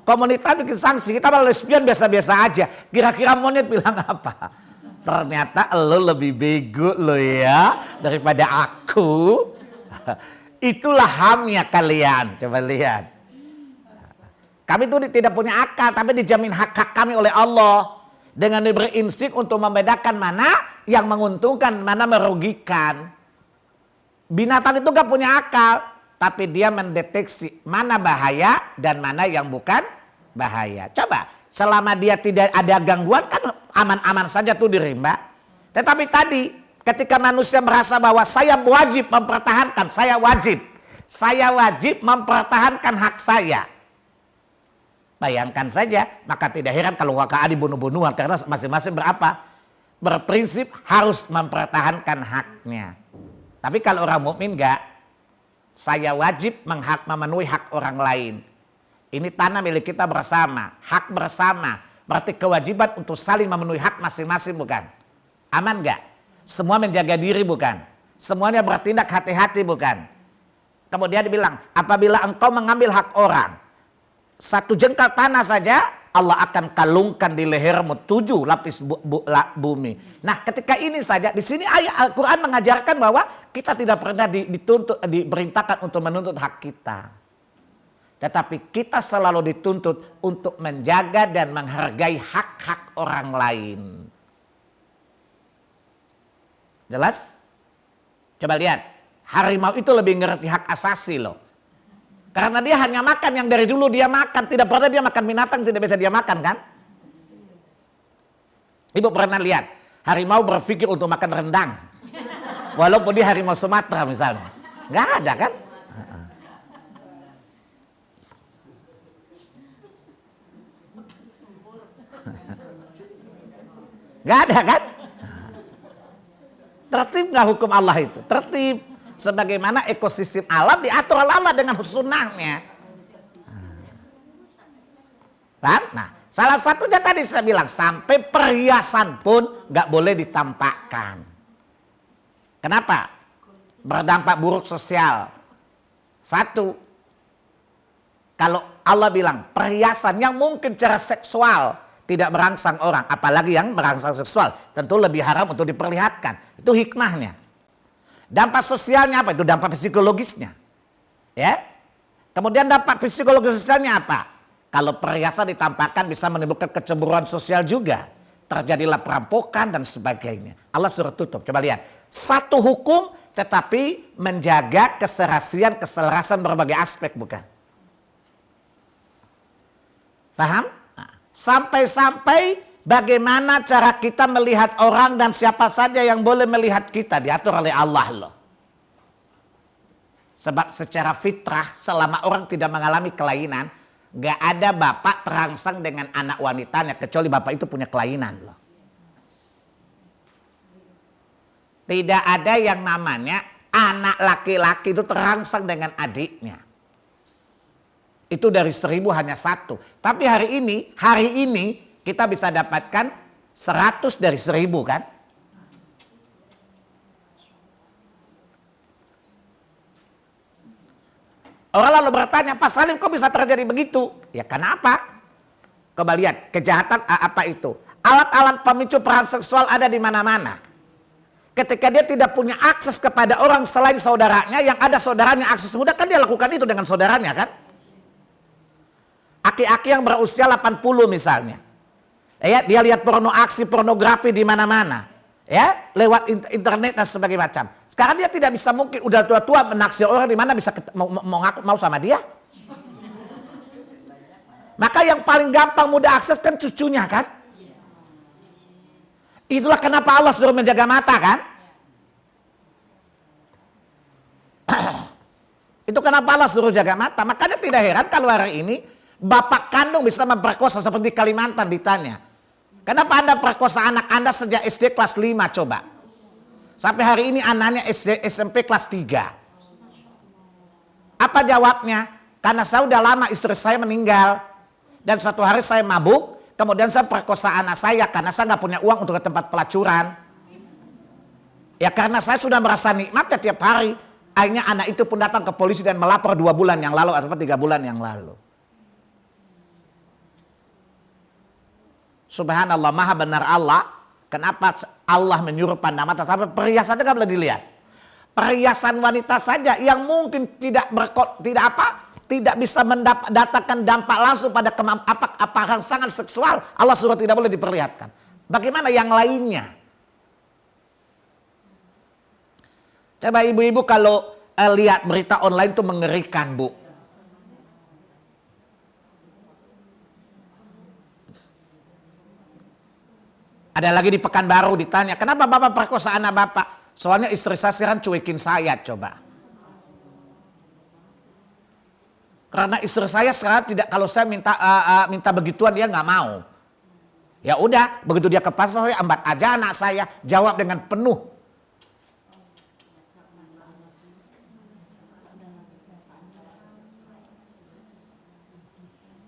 Komunitas bikin sanksi, kita malah lesbian biasa-biasa aja. Kira-kira monyet bilang apa? Ternyata lo lebih bego lo ya daripada aku. Itulah hamnya kalian. Coba lihat. Kami itu tidak punya akal, tapi dijamin hak-hak kami oleh Allah. Dengan diberi insting untuk membedakan mana yang menguntungkan, mana merugikan. Binatang itu gak punya akal, tapi dia mendeteksi mana bahaya dan mana yang bukan bahaya. Coba, selama dia tidak ada gangguan kan aman-aman saja tuh di rimba. Tetapi tadi ketika manusia merasa bahwa saya wajib mempertahankan, saya wajib mempertahankan hak saya. Bayangkan saja, maka tidak heran kalau WKA dibunuh-bunuhan karena masing-masing berprinsip harus mempertahankan haknya. Tapi kalau orang mukmin enggak, saya wajib memenuhi hak orang lain. Ini tanah milik kita bersama, hak bersama. Berarti kewajiban untuk saling memenuhi hak masing-masing bukan? Aman enggak? Semua menjaga diri bukan? Semuanya bertindak hati-hati bukan? Kemudian dibilang, apabila engkau mengambil hak orang, satu jengkal tanah saja Allah akan kalungkan di lehermu 7 lapis bumi. Nah, ketika ini saja di sini ayat Al-Qur'an mengajarkan bahwa kita tidak pernah diperintahkan untuk menuntut hak kita. Tetapi kita selalu dituntut untuk menjaga dan menghargai hak-hak orang lain. Jelas? Coba lihat, harimau itu lebih ngerti hak asasi loh. Karena dia hanya makan yang dari dulu dia makan. Tidak pernah dia makan binatang, tidak bisa dia makan kan? Ibu pernah lihat harimau berpikir untuk makan rendang. Walaupun dia harimau Sumatera misalnya. Nggak ada kan? Nggak ada kan? Tertib nggak hukum Allah itu? Tertib. Sebagaimana ekosistem alam diatur oleh Allah dengan sunnahnya. Nah, salah satunya tadi saya bilang sampai perhiasan pun nggak boleh ditampakkan. Kenapa? Berdampak buruk sosial. Satu, kalau Allah bilang perhiasan yang mungkin secara seksual tidak merangsang orang, apalagi yang merangsang seksual, tentu lebih haram untuk diperlihatkan. Itu hikmahnya. Dampak sosialnya apa? Itu dampak psikologisnya. Ya. Kemudian dampak psikologis sosialnya apa? Kalau perhiasan ditampakkan bisa menimbulkan kecemburuan sosial juga. Terjadilah perampokan dan sebagainya. Allah suruh tutup. Coba lihat. Satu hukum tetapi menjaga keserasian, keselarasan berbagai aspek bukan? Paham? Nah, sampai-sampai bagaimana cara kita melihat orang dan siapa saja yang boleh melihat kita diatur oleh Allah loh. Sebab secara fitrah selama orang tidak mengalami kelainan, gak ada bapak terangsang dengan anak wanitanya kecuali bapak itu punya kelainan loh. Tidak ada yang namanya anak laki-laki itu terangsang dengan adiknya. Itu dari 1000 hanya 1. Tapi hari ini kita bisa dapatkan 100 dari 1000 kan. Orang lalu bertanya, Pak Salim kok bisa terjadi begitu? Ya kenapa? Coba lihat, kejahatan apa itu? Alat-alat pemicu peran seksual ada di mana-mana. Ketika dia tidak punya akses kepada orang selain saudaranya, yang ada saudaranya akses mudah, kan dia lakukan itu dengan saudaranya kan? Aki-aki yang berusia 80 misalnya. Ya, dia lihat pornografi di mana-mana. Ya, lewat internet dan sebagainya macam. Sekarang dia tidak bisa, mungkin udah tua-tua menaksir orang di mana bisa mau sama dia. Maka yang paling gampang mudah akses kan cucunya kan. Itulah kenapa Allah suruh menjaga mata kan. Itu kenapa Allah suruh jaga mata. Makanya tidak heran kalau hari ini bapak kandung bisa memperkosa seperti Kalimantan ditanya. Kenapa Anda perkosa anak Anda sejak SD kelas 5 coba? Sampai hari ini anaknya SMP kelas 3. Apa jawabnya? Karena saya udah lama istri saya meninggal. Dan suatu hari saya mabuk. Kemudian saya perkosa anak saya karena saya nggak punya uang untuk ke tempat pelacuran. Ya karena saya sudah merasa nikmat ya tiap hari. Akhirnya anak itu pun datang ke polisi dan melapor 2 bulan yang lalu atau 3 bulan yang lalu. Subhanallah, maha benar Allah. Kenapa Allah menyuruh pandang mata sampai perhiasannya kan boleh dilihat. Perhiasan wanita saja yang mungkin tidak bisa mendatangkan dampak langsung pada rangsangan seksual, Allah suruh tidak boleh diperlihatkan. Bagaimana yang lainnya? Coba ibu-ibu kalau lihat berita online itu mengerikan, Bu. Ada lagi di Pekanbaru ditanya, kenapa bapak perkosa anak bapak? Soalnya istri saya sekarang cuekin saya, coba. Karena istri saya sekarang tidak, kalau saya minta begituan dia nggak mau. Ya udah, begitu dia ke pasar saya ambat aja anak saya, jawab dengan penuh.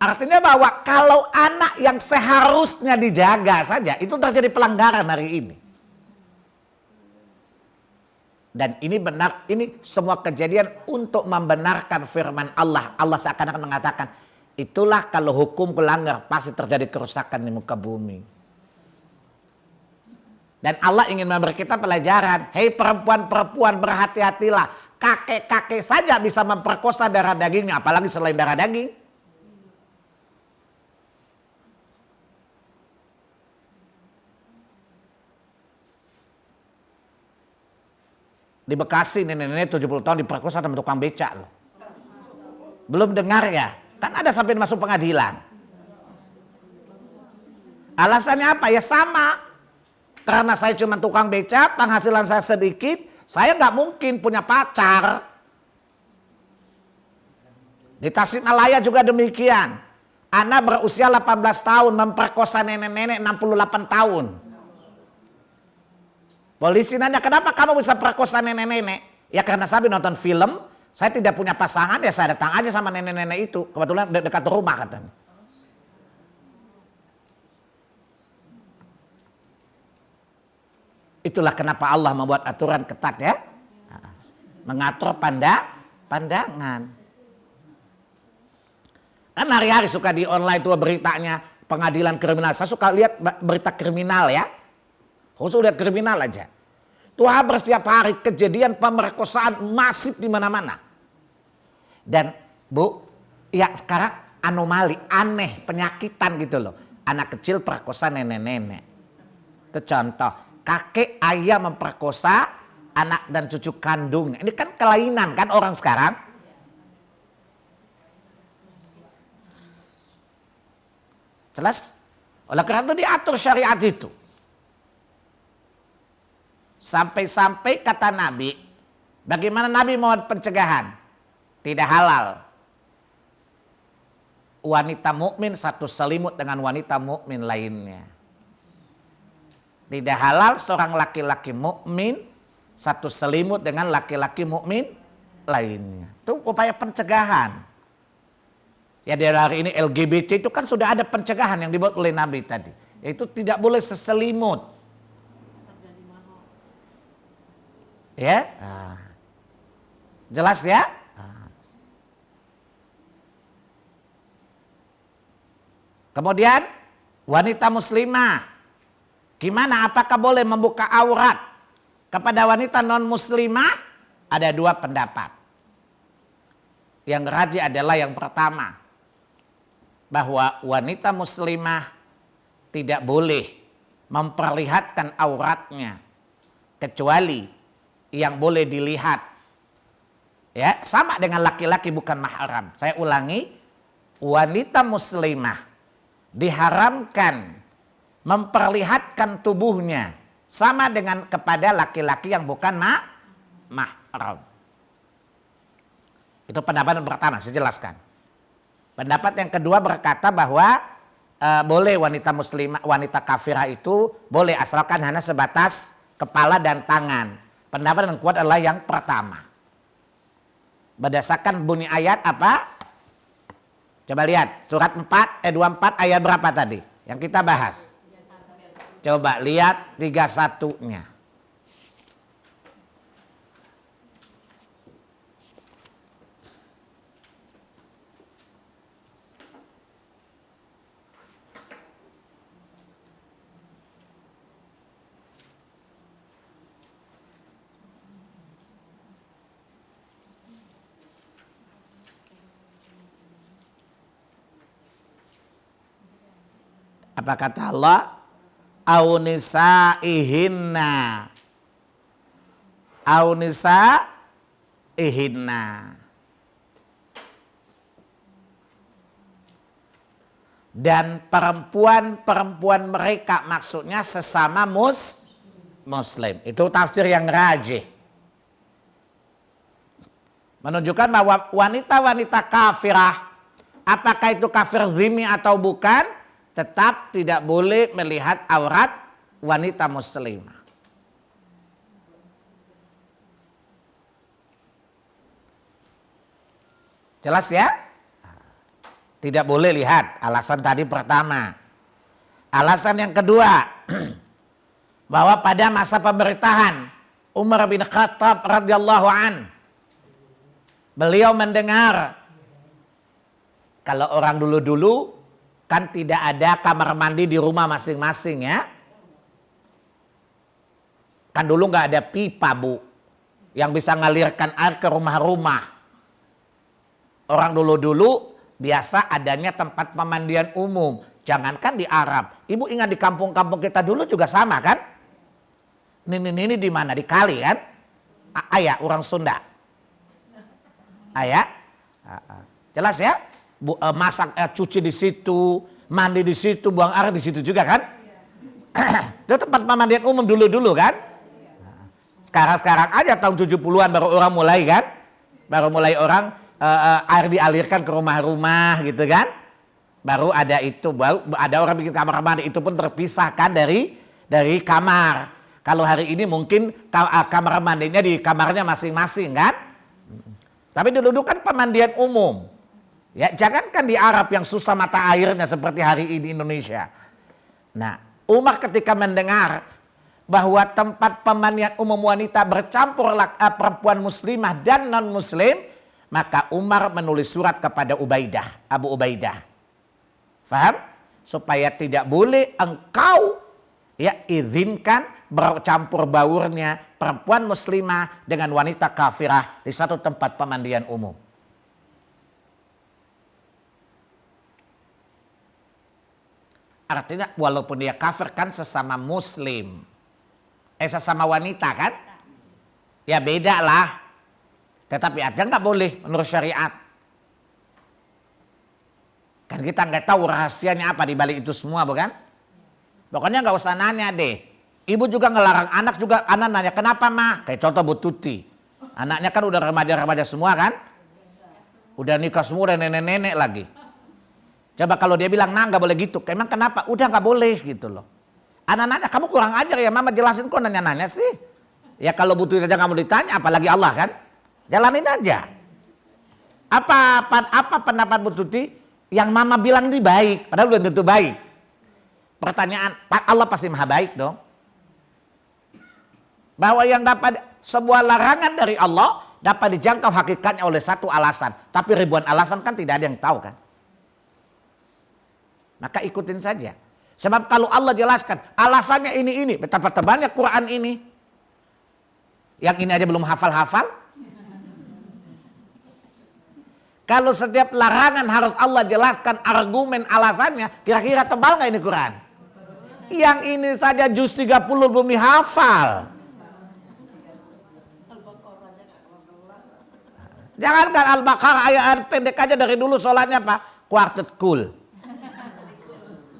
Artinya bahwa kalau anak yang seharusnya dijaga saja, itu terjadi pelanggaran hari ini. Dan ini benar, ini semua kejadian untuk membenarkan firman Allah. Allah seakan-akan mengatakan, itulah kalau hukum pelanggar pasti terjadi kerusakan di muka bumi. Dan Allah ingin memberi kita pelajaran. Hei perempuan-perempuan, berhati-hatilah. Kakek-kakek saja bisa memperkosa darah dagingnya, apalagi selain darah daging. Di Bekasi nenek-nenek 70 tahun diperkosa sama tukang becak loh. Belum dengar ya? Kan ada sampai masuk pengadilan. Alasannya apa? Ya sama. Karena saya cuma tukang becak, penghasilan saya sedikit, saya nggak mungkin punya pacar. Di Tasikmalaya juga demikian. Anak berusia 18 tahun memperkosa nenek-nenek 68 tahun. Polisi nanya, kenapa kamu bisa perkosa nenek-nenek? Ya karena saya nonton film, saya tidak punya pasangan, ya saya datang aja sama nenek-nenek itu. Kebetulan dekat rumah katanya. Itulah kenapa Allah membuat aturan ketat ya. Mengatur pandangan. Kan hari-hari suka di online tuh beritanya pengadilan kriminal. Saya suka lihat berita kriminal ya. Khusus lihat kriminal aja. Tuh hampir setiap hari kejadian pemerkosaan masif di mana-mana. Dan Bu, ya sekarang anomali, aneh, penyakitan gitu loh. Anak kecil perkosa nenek-nenek. Itu contoh, kakek ayah memperkosa anak dan cucu kandungnya. Ini kan kelainan kan orang sekarang. Jelas? Oleh karena itu diatur syariat itu. Sampai-sampai kata Nabi, bagaimana Nabi mau pencegahan? Tidak halal wanita mukmin satu selimut dengan wanita mukmin lainnya. Tidak halal seorang laki-laki mukmin satu selimut dengan laki-laki mukmin lainnya. Itu upaya pencegahan. Ya dari hari ini LGBT itu kan sudah ada pencegahan yang dibuat oleh Nabi tadi. Yaitu tidak boleh seselimut. Ya, jelas ya. Kemudian wanita muslimah, gimana? Apakah boleh membuka aurat kepada wanita non muslimah? Ada dua pendapat. Yang rajih adalah yang pertama, bahwa wanita muslimah tidak boleh memperlihatkan auratnya kecuali yang boleh dilihat, ya, sama dengan laki-laki bukan mahram. Saya ulangi, wanita muslimah diharamkan memperlihatkan tubuhnya sama dengan kepada laki-laki yang bukan mahram. Itu pendapat yang pertama, saya jelaskan. Pendapat yang kedua berkata bahwa boleh wanita muslimah, wanita kafirah itu boleh asalkan hanya sebatas kepala dan tangan. Pendapat yang kuat adalah yang pertama. Berdasarkan bunyi ayat apa? Coba lihat surat 24 ayat berapa tadi yang kita bahas. Coba lihat 31-nya. Apa kata Allah? Aunisaihinna. Aunisaihinna. Dan perempuan-perempuan mereka, maksudnya sesama muslim. Itu tafsir yang rajih. Menunjukkan bahwa wanita-wanita kafirah, apakah itu kafir zimmi atau bukan, tetap tidak boleh melihat aurat wanita muslimah. Jelas ya? Tidak boleh lihat. Alasan tadi pertama. Alasan yang kedua, bahwa pada masa pemerintahan Umar bin Khattab radhiyallahu an, beliau mendengar kalau orang dulu-dulu kan tidak ada kamar mandi di rumah masing-masing ya. Kan dulu nggak ada pipa, Bu, yang bisa ngalirkan air ke rumah-rumah. Orang dulu-dulu biasa adanya tempat pemandian umum. Jangankan di Arab. Ibu ingat di kampung-kampung kita dulu juga sama kan? Ini di mana? Di kali kan? Ayah, orang Sunda. Ayah. Jelas ya? Masak, cuci di situ, mandi di situ, buang air di situ juga kan? Itu tempat pemandian umum dulu-dulu kan? Sekarang aja tahun 70-an baru orang mulai kan? Baru mulai orang air dialirkan ke rumah-rumah gitu kan? Baru ada itu, baru ada orang bikin kamar mandi, itu pun terpisahkan dari kamar. Kalau hari ini mungkin kamar mandinya di kamarnya masing-masing kan? Tapi dulu kan pemandian umum. Ya, jangankan di Arab yang susah mata airnya seperti hari ini Indonesia. Nah, Umar ketika mendengar bahwa tempat pemandian umum wanita bercampur perempuan muslimah dan non muslim, maka Umar menulis surat kepada Abu Ubaidah. Faham? Supaya tidak boleh engkau ya izinkan bercampur baurnya perempuan muslimah dengan wanita kafirah di satu tempat pemandian umum. Artinya walaupun dia kafir kan sesama muslim. Sesama wanita kan? Ya beda lah. Tetapi aja nggak boleh menurut syariat. Kan kita nggak tahu rahasianya apa di balik itu semua, bukan? Pokoknya nggak usah nanya deh. Ibu juga ngelarang anak juga, anak nanya kenapa mah? Kayak contoh Bu Tuti. Anaknya kan udah remaja-remaja semua kan? Udah nikah semua, udah nenek-nenek lagi. Coba kalau dia bilang, nah nggak boleh gitu. Emang kenapa? Udah nggak boleh gitu loh. Anak nanya, kamu kurang ajar ya mama jelasin kok nanya-nanya sih. Ya kalau Bu Tuti aja nggak mau ditanya, apalagi Allah kan? Jalanin aja. Apa pendapat Bu Tuti? Yang mama bilang ini baik, padahal belum tentu baik. Pertanyaan, Allah pasti maha baik dong. Bahwa yang dapat sebuah larangan dari Allah dapat dijangkau hakikatnya oleh satu alasan. Tapi ribuan alasan kan tidak ada yang tahu kan. Maka ikutin saja. Sebab kalau Allah jelaskan alasannya ini, betapa tebalnya Quran ini. Yang ini aja belum hafal-hafal. Kalau setiap larangan harus Allah jelaskan argumen alasannya, kira-kira tebal nggak ini Quran? Yang ini saja juz 30 belum dihafal. Jangankan Al-Baqarah ayat pendek aja dari dulu sholatnya Pak. Quartet cool.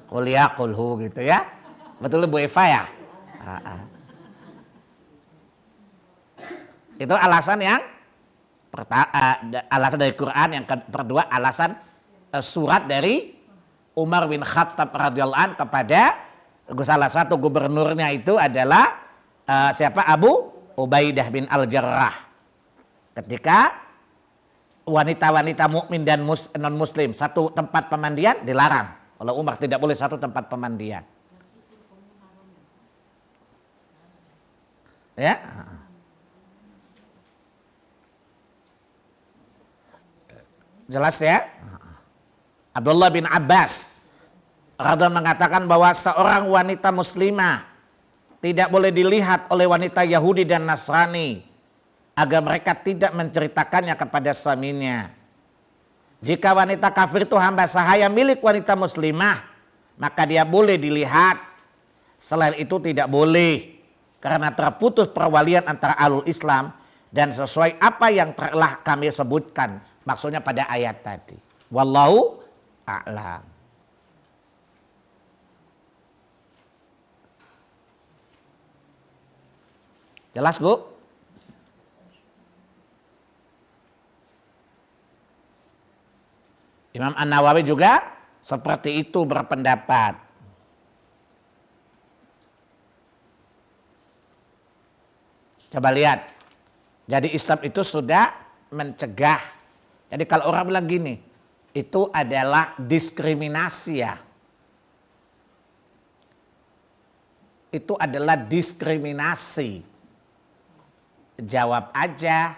Kuliah kulhu gitu ya. Betul Bu Eva ya? Itu alasan yang alasan dari Quran. Yang kedua alasan surat dari Umar bin Khattab radhiyallahu anhu kepada salah satu gubernurnya itu adalah siapa? Abu Ubaidah bin Al-Jarrah. Ketika wanita-wanita mukmin dan non muslim satu tempat pemandian dilarang oleh Umar, tidak boleh satu tempat pemandian. Ya. Jelas ya? Abdullah bin Abbas radhiyallahu mengatakan bahwa seorang wanita muslimah tidak boleh dilihat oleh wanita Yahudi dan Nasrani agar mereka tidak menceritakannya kepada suaminya. Jika wanita kafir itu hamba sahaya milik wanita muslimah, maka dia boleh dilihat. Selain itu tidak boleh, karena terputus perwalian antara ahlul Islam dan sesuai apa yang telah kami sebutkan. Maksudnya pada ayat tadi. Wallahu a'lam. Jelas Bu? Imam An-Nawawi juga seperti itu berpendapat. Coba lihat. Jadi Islam itu sudah mencegah. Jadi kalau orang bilang gini, itu adalah diskriminasi ya. Itu adalah diskriminasi. Jawab aja,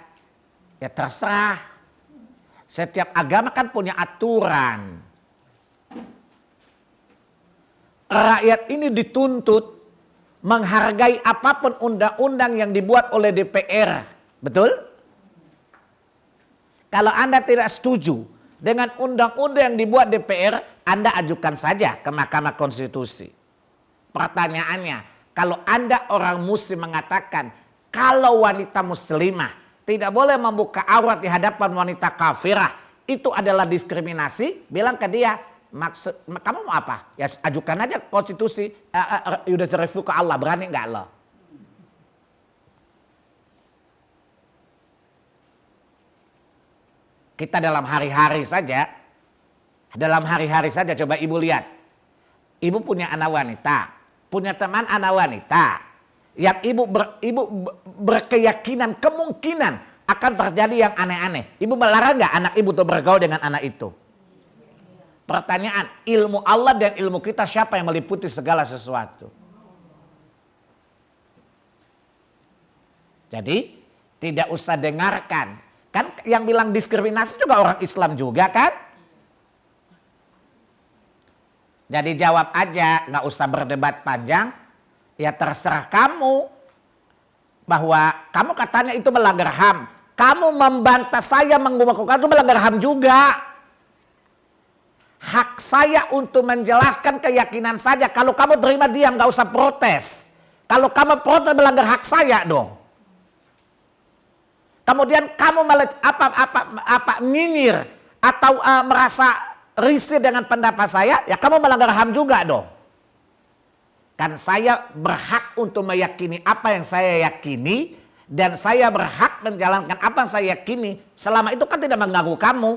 ya terserah. Setiap agama kan punya aturan. Rakyat ini dituntut menghargai apapun undang-undang yang dibuat oleh DPR. Betul? Kalau Anda tidak setuju dengan undang-undang yang dibuat DPR, Anda ajukan saja ke Mahkamah Konstitusi. Pertanyaannya, kalau Anda orang muslim mengatakan kalau wanita muslimah tidak boleh membuka aurat di hadapan wanita kafirah, itu adalah diskriminasi, bilang ke dia, maksud kamu mau apa? Ya ajukan aja konstitusi, judicial review ke Allah, berani nggak lo? Kita dalam hari-hari saja coba ibu lihat. Ibu punya anak wanita, punya teman anak wanita. Yang ibu berkeyakinan kemungkinan akan terjadi yang aneh-aneh. Ibu melarang nggak anak ibu untuk bergaul dengan anak itu? Pertanyaan, ilmu Allah dan ilmu kita siapa yang meliputi segala sesuatu? Jadi tidak usah dengarkan. Kan yang bilang diskriminasi juga orang Islam juga kan? Jadi jawab aja, nggak usah berdebat panjang. Ya terserah kamu. Bahwa kamu katanya itu melanggar HAM. Kamu membantah saya menggunakan itu melanggar HAM juga. Hak saya untuk menjelaskan keyakinan saja. Kalau kamu terima diam, nggak usah protes. Kalau kamu protes melanggar hak saya dong. Kemudian kamu malah nyinyir atau merasa risih dengan pendapat saya, ya kamu melanggar HAM juga dong. Kan saya berhak untuk meyakini apa yang saya yakini, dan saya berhak menjalankan apa yang saya yakini. Selama itu kan tidak mengganggu kamu.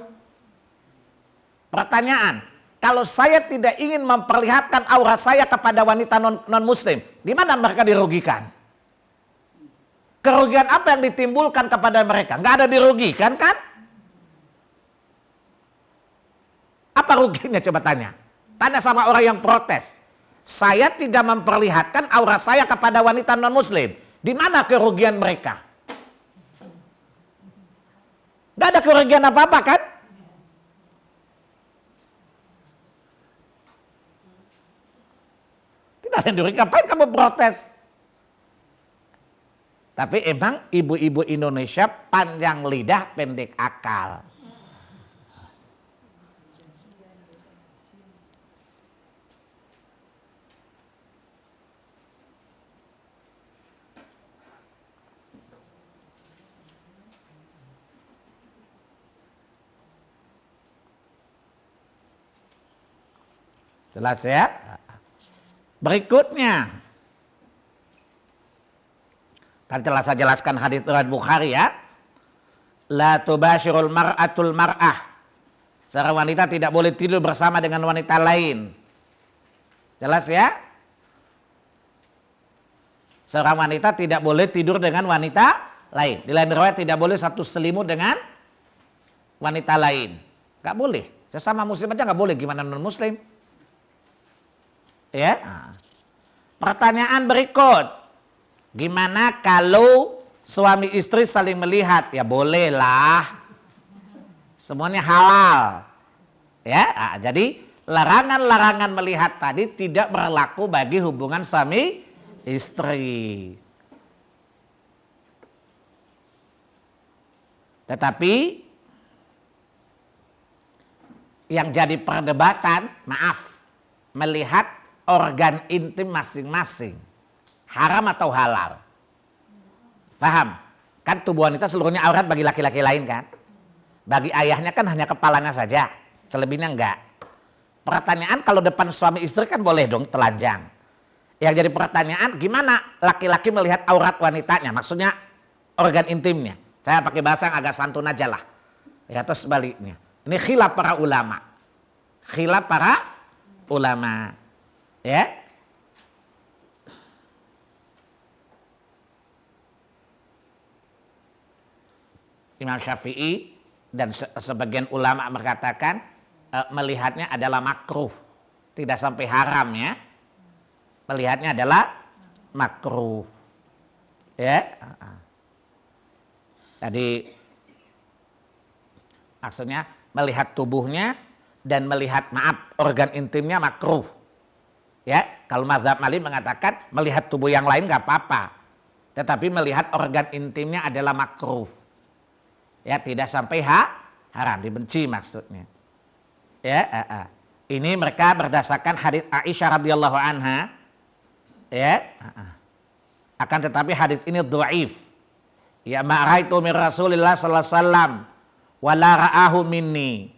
Pertanyaan, kalau saya tidak ingin memperlihatkan aurat saya kepada wanita non-muslim, di mana mereka dirugikan? Kerugian apa yang ditimbulkan kepada mereka? Nggak ada dirugikan kan? Apa ruginya coba tanya? Tanya sama orang yang protes. Saya tidak memperlihatkan aurat saya kepada wanita non-muslim. Di mana kerugian mereka? Nggak ada kerugian apa-apa kan? Tidak ada yang dirugikan. Ngapain kamu protes? Tapi emang ibu-ibu Indonesia panjang lidah pendek akal. Jelas ya? Berikutnya, tadi telah saya jelaskan hadits riwayat Bukhari ya. La tubashirul mar'atul mar'ah. Seorang wanita tidak boleh tidur bersama dengan wanita lain. Jelas ya? Seorang wanita tidak boleh tidur dengan wanita lain. Di lain riwayat tidak boleh satu selimut dengan wanita lain. Gak boleh. Sesama muslim aja gak boleh, gimana non muslim? Ya. Pertanyaan berikut. Gimana kalau suami istri saling melihat? Ya bolehlah. Semuanya halal. Ya, jadi larangan-larangan melihat tadi tidak berlaku bagi hubungan suami istri. Tetapi yang jadi perdebatan, maaf, melihat organ intim masing-masing, haram atau halal? Faham? Kan tubuh wanita seluruhnya aurat bagi laki-laki lain kan? Bagi ayahnya kan hanya kepalanya saja, selebihnya enggak. Pertanyaan, kalau depan suami istri kan boleh dong telanjang. Yang jadi pertanyaan, gimana laki-laki melihat aurat wanitanya? Maksudnya organ intimnya. Saya pakai bahasa yang agak santun aja lah. Ya, atau sebaliknya. Ini khilaf para ulama. Khilaf para ulama. Ya. Imam Syafi'i dan sebagian ulama mengatakan melihatnya adalah makruh, tidak sampai haram ya. Melihatnya adalah makruh. Ya. Jadi maksudnya melihat tubuhnya dan melihat organ intimnya makruh. Ya, kalau mazhab Malik mengatakan melihat tubuh yang lain nggak apa-apa, tetapi melihat organ intimnya adalah makruh. Ya, tidak sampai haram, dibenci maksudnya. Ya, ini mereka berdasarkan hadits Aisyah radhiyallahu anha. Ya, akan tetapi hadits ini dhaif. Ya, ma'raitu min Rasulillah sallallahu alaihi wasallam wala ra'ahu minni.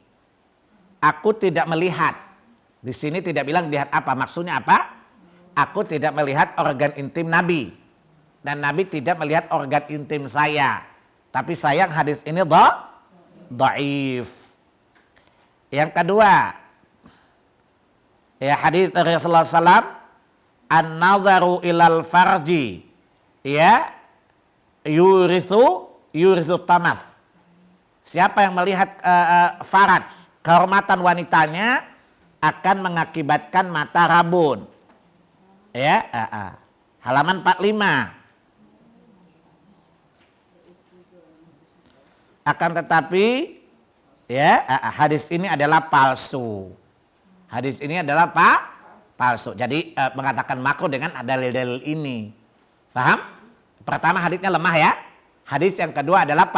Aku tidak melihat. Di sini tidak bilang lihat apa, maksudnya apa? Aku tidak melihat organ intim Nabi, dan Nabi tidak melihat organ intim saya. Tapi sayang hadis ini dhaif. Yang kedua, ya hadis dari Rasulullah SAW, an-nazaru ilal farji, ya yurithu tamas. Siapa yang melihat faraj, kehormatan wanitanya, akan mengakibatkan mata rabun. Ya, halaman 45. Akan tetapi ya, hadis ini adalah palsu. Hadis ini adalah palsu. Jadi mengatakan makruh dengan dalil-dalil ini. Paham? Pertama hadisnya lemah ya. Hadis yang kedua adalah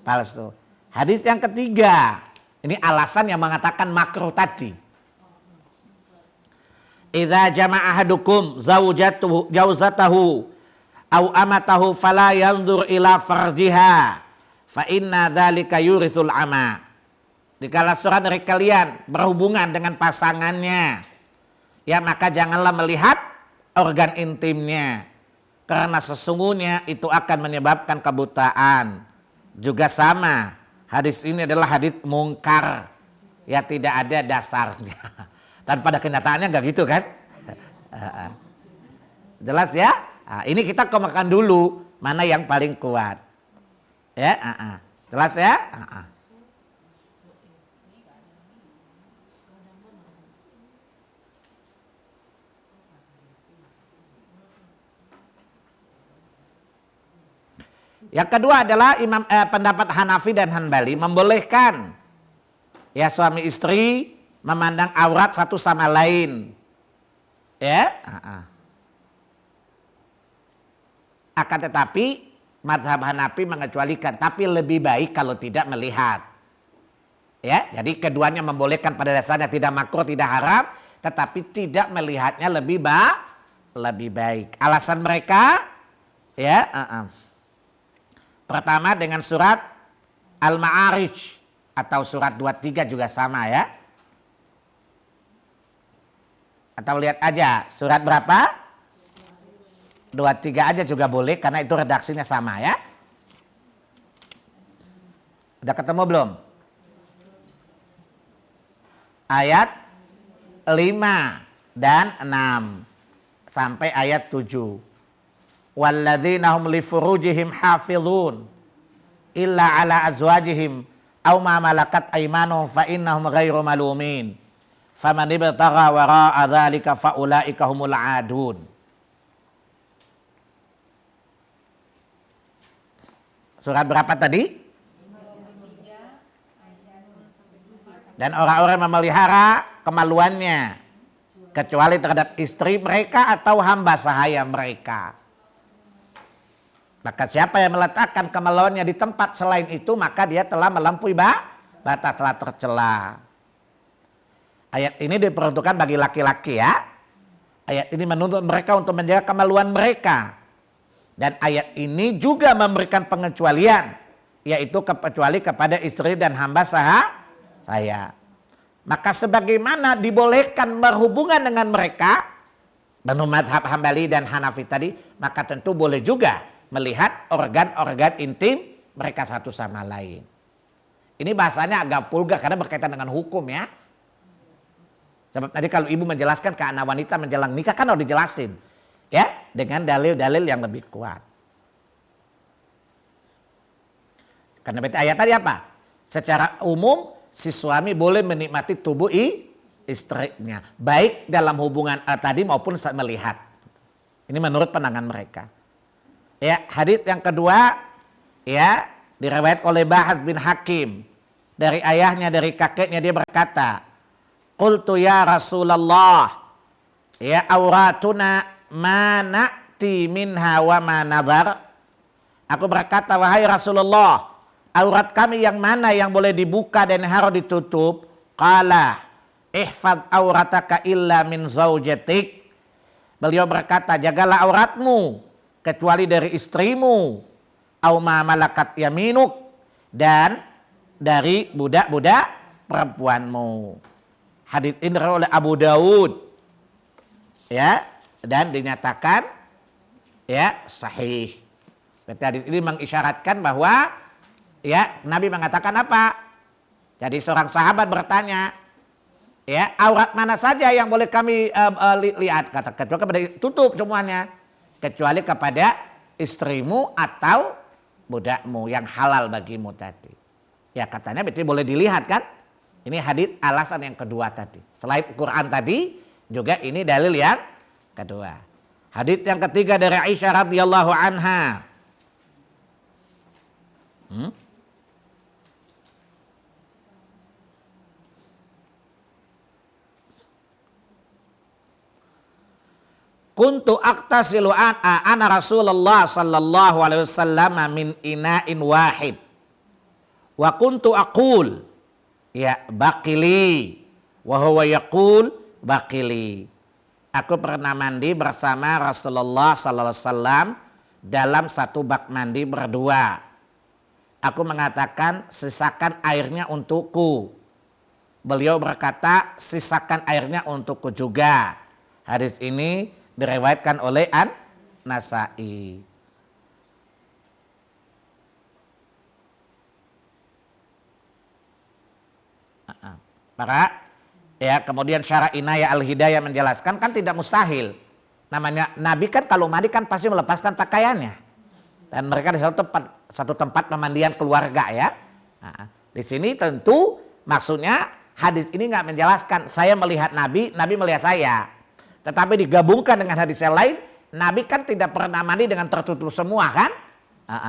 palsu. Hadis yang ketiga, ini alasan yang mengatakan makruh tadi. Idza jama'a ahadukum zawjatahu aw amatahu fala yanzur ila farjiha fa inna dzalika yurithul ama. Dikala seorang dari kalian berhubungan dengan pasangannya, ya maka janganlah melihat organ intimnya, karena sesungguhnya itu akan menyebabkan kebutaan. Juga sama, hadis ini adalah hadis mungkar, ya tidak ada dasarnya. Dan pada kenyataannya nggak gitu kan? Jelas ya? Nah, ini kita kemukakan dulu mana yang paling kuat. Ya, jelas ya? Yang kedua adalah pendapat Hanafi dan Hanbali membolehkan ya suami istri memandang aurat satu sama lain. Ya, akan tetapi mazhab Hanafi mengecualikan, tapi lebih baik kalau tidak melihat. Ya, jadi keduanya membolehkan pada dasarnya, tidak makruh, tidak haram, tetapi tidak melihatnya lebih baik. Alasan mereka ya pertama dengan surat Al-Ma'arij atau surat 23 juga sama ya. Atau lihat aja surat berapa? 23 aja juga boleh karena itu redaksinya sama ya. Udah ketemu belum? Ayat 5 dan 6 sampai ayat 7. Walladzina hum li furujihim hafizun illa ala azwajihim aw ma malakat aymanuhum fa innahum ghairu malumin faman ibtagha wara'a dzalika fa ulaika humul adun. Surat berapa tadi? Dan orang-orang memelihara kemaluannya kecuali terhadap istri mereka atau hamba sahaya mereka. Maka siapa yang meletakkan kemaluannya di tempat selain itu, maka dia telah melampaui batas, telah tercela. Ayat ini diperuntukkan bagi laki-laki ya. Ayat ini menuntut mereka untuk menjaga kemaluan mereka. Dan ayat ini juga memberikan pengecualian, yaitu kecuali kepada istri dan hamba saya. Maka sebagaimana dibolehkan berhubungan dengan mereka, menurut mazhab Hambali dan Hanafi tadi, maka tentu boleh juga melihat organ-organ intim mereka satu sama lain. Ini bahasanya agak vulgar karena berkaitan dengan hukum ya. Sebab tadi kalau ibu menjelaskan ke anak wanita menjelang nikah kan harus dijelasin ya dengan dalil-dalil yang lebih kuat. Karena ayat tadi apa? Secara umum si suami boleh menikmati tubuh istrinya, baik dalam hubungan tadi maupun saat melihat. Ini menurut pandangan mereka. Ya, hadits yang kedua ya diriwayat oleh Bahas bin Hakim dari ayahnya, dari kakeknya, dia berkata, qultu ya Rasulullah ya auratuna ma na'ti minha wa ma nadhar. Aku berkata, wahai Rasulullah, aurat kami yang mana yang boleh dibuka dan harus ditutup? Qala ihfaz aurataka illa min zaujatik. Beliau berkata, jagalah auratmu kecuali dari istrimu, au ma malakat yaminuk, dan dari budak-budak perempuanmu. Hadits ini oleh Abu Daud ya, dan dinyatakan ya sahih. Berarti hadits ini mengisyaratkan bahwa ya Nabi mengatakan apa? Jadi seorang sahabat bertanya, ya aurat mana saja yang boleh kami lihat? Kata kecuali tutup semuanya, kecuali kepada istrimu atau budakmu yang halal bagimu tadi. Ya katanya berarti boleh dilihat kan? Ini hadits alasan yang kedua tadi. Selain Quran tadi, juga ini dalil yang kedua. Hadits yang ketiga dari Aisyah radhiyallahu anha. Kuntu aktasilu ana Rasulullah sallallahu alaihi wasallam min ina'in wahid. Wa kuntu aqul ya baqili wa huwa yaqul baqili. Aku pernah mandi bersama Rasulullah sallallahu alaihi wasallam dalam satu bak mandi berdua. Aku mengatakan, sisakan airnya untukku. beliau berkata, sisakan airnya untukku juga. Hadis ini diriwayatkan oleh An-Nasa'i. Maka ya kemudian Syarah Inayah Al-Hidayah menjelaskan kan tidak mustahil. Namanya Nabi kan kalau mandi kan pasti melepaskan pakaiannya. Dan mereka di satu tempat pemandian keluarga ya. Nah, di sini tentu maksudnya hadis ini nggak menjelaskan saya melihat Nabi, Nabi melihat saya. Tetapi digabungkan dengan hadis yang lain, Nabi kan tidak pernah mandi dengan tertutup semua kan.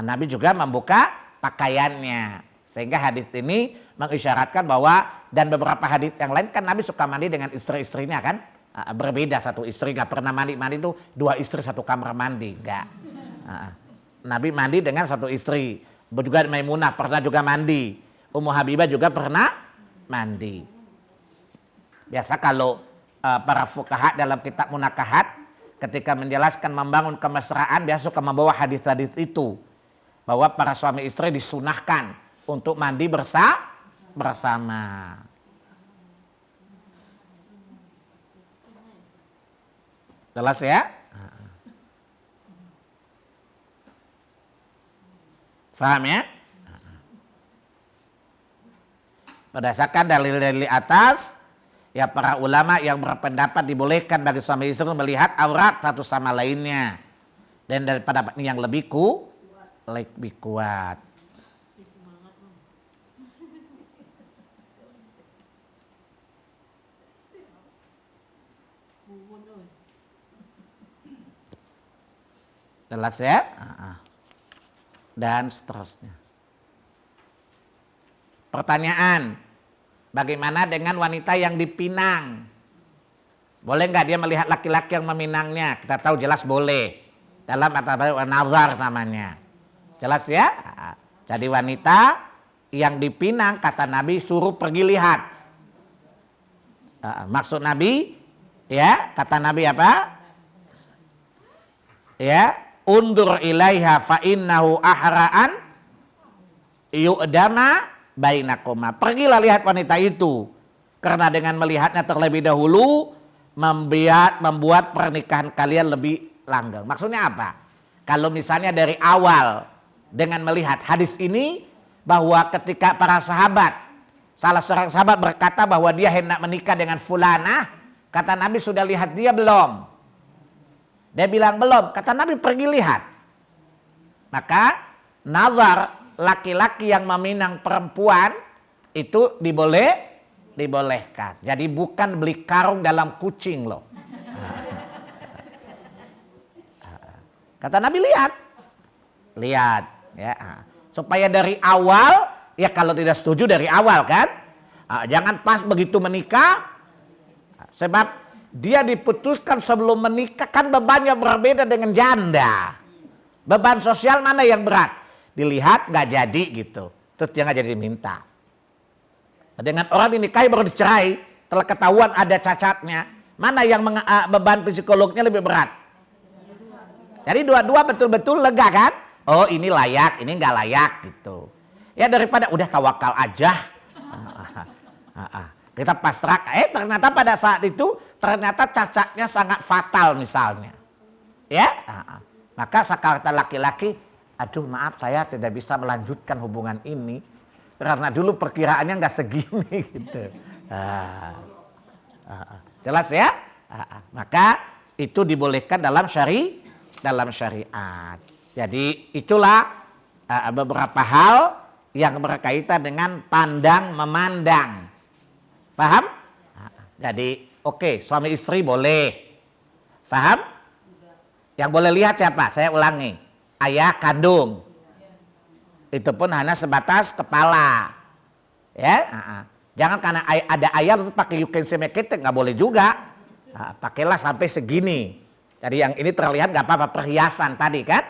Nabi juga membuka pakaiannya. Sehingga hadis ini mengisyaratkan bahwa dan beberapa hadis yang lain kan Nabi suka mandi dengan istri-istrinya kan. Berbeda, satu istri nggak pernah mandi itu 2 istri satu kamar mandi enggak. Nabi mandi dengan satu istri. Juga Maimunah pernah juga mandi. Ummu Habibah juga pernah mandi. Biasa kalau para fuqaha dalam kitab Munakahat ketika menjelaskan membangun kemesraan biasa suka membawa hadis-hadis itu. Bahwa para suami istri disunahkan untuk mandi bersama. Jelas ya? Faham ya? Berdasarkan dalil-dalil atas, ya para ulama yang berpendapat dibolehkan bagi suami istri melihat aurat satu sama lainnya. Dan daripada yang lebih kuat. Jelas ya? Dan seterusnya. Pertanyaan, bagaimana dengan wanita yang dipinang? Boleh nggak dia melihat laki-laki yang meminangnya? Kita tahu jelas boleh. Dalam atau nazar namanya. Jelas ya? Jadi wanita yang dipinang kata Nabi suruh pergi lihat. Maksud Nabi, ya kata Nabi apa? Ya. Undur ilaiha fa innahu ahra'an yu'dama bainakuma. Pergilah lihat wanita itu. Karena dengan melihatnya terlebih dahulu membuat pernikahan kalian lebih langgeng. Maksudnya apa? Kalau misalnya dari awal dengan melihat hadis ini bahwa ketika para sahabat, salah seorang sahabat berkata bahwa dia hendak menikah dengan fulanah, kata Nabi sudah lihat dia belum? Dia bilang belum, kata Nabi pergi lihat. Maka nazar laki-laki yang meminang perempuan itu dibolehkan. Jadi bukan beli karung dalam kucing loh. Kata Nabi lihat ya. Supaya dari awal, ya kalau tidak setuju dari awal kan. Jangan pas begitu menikah, sebab dia diputuskan sebelum menikah kan bebannya berbeda dengan janda. Beban sosial mana yang berat? Dilihat nggak jadi gitu. Terus dia nggak jadi diminta. Dengan orang dinikahi baru dicerai, telah ketahuan ada cacatnya. Mana yang beban psikolognya lebih berat? Jadi dua-dua betul-betul lega kan? Oh ini layak, ini nggak layak gitu. Ya daripada udah tawakal aja. Kita pasrah, ternyata pada saat itu ternyata cacatnya sangat fatal misalnya. Ya, maka kata laki-laki, aduh maaf saya tidak bisa melanjutkan hubungan ini karena dulu perkiraannya nggak segini gitu. Jelas ya? Maka itu dibolehkan dalam syariat. Jadi itulah beberapa hal yang berkaitan dengan pandang memandang. Paham? Jadi oke, suami istri boleh. Paham? Yang boleh lihat siapa? Saya ulangi. Ayah kandung. Itu pun hanya sebatas kepala. Ya, jangan karena ada ayah terus pakai yukensemekete nggak boleh juga. Pakailah sampai segini. Jadi yang ini terlihat nggak apa-apa perhiasan tadi kan?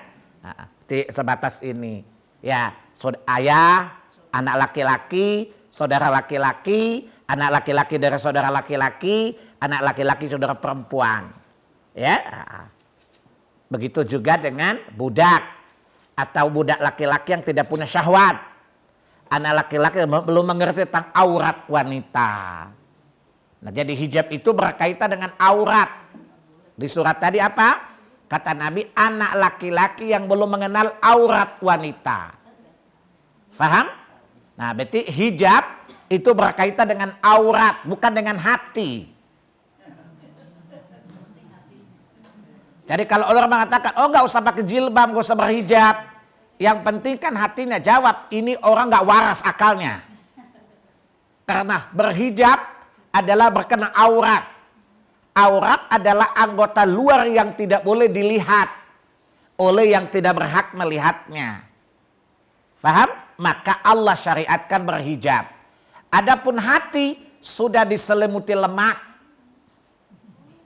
Sebatas ini. Ya, ayah, anak laki-laki, saudara laki-laki, anak laki-laki dari saudara laki-laki, anak laki-laki saudara perempuan. Ya. Begitu juga dengan budak atau budak laki-laki yang tidak punya syahwat anak laki-laki belum mengerti tentang aurat wanita. Nah, jadi hijab itu berkaitan dengan aurat. Di surat tadi apa? Kata Nabi, anak laki-laki yang belum mengenal aurat wanita. Faham? Nah, berarti hijab itu berkaitan dengan aurat, bukan dengan hati. Jadi kalau orang mengatakan, oh nggak usah pakai jilbab, nggak usah berhijab. Yang penting kan hatinya, jawab, ini orang nggak waras akalnya. Karena berhijab adalah berkenaan aurat. Aurat adalah anggota luar yang tidak boleh dilihat oleh yang tidak berhak melihatnya. Faham? Maka Allah syariatkan berhijab. Adapun hati sudah diselimuti lemak,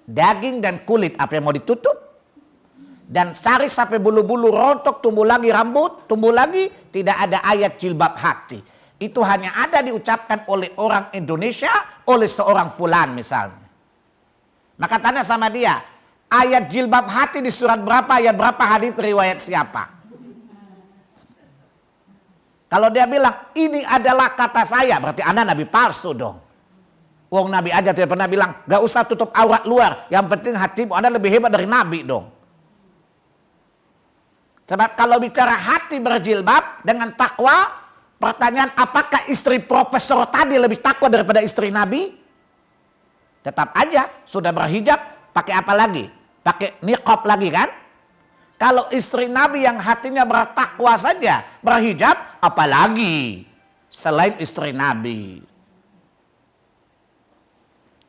daging dan kulit. Apa yang mau ditutup? Dan cari sampai bulu-bulu rontok, tumbuh lagi rambut, tumbuh lagi. Tidak ada ayat jilbab hati. Itu hanya ada diucapkan oleh orang Indonesia, oleh seorang fulan misalnya. Maka tanya sama dia, ayat jilbab hati di surat berapa, ayat berapa, hadis riwayat siapa? Kalau dia bilang, ini adalah kata saya, berarti Anda nabi palsu dong. Wong nabi aja tidak pernah bilang, gak usah tutup aurat luar, yang penting hatimu, Anda lebih hebat dari nabi dong. Sebab kalau bicara hati berjilbab dengan takwa, pertanyaan apakah istri profesor tadi lebih takwa daripada istri nabi? Tetap aja sudah berhijab, pakai apa lagi? Pakai niqab lagi kan? Kalau istri nabi yang hatinya bertakwa saja berhijab, apalagi selain istri nabi.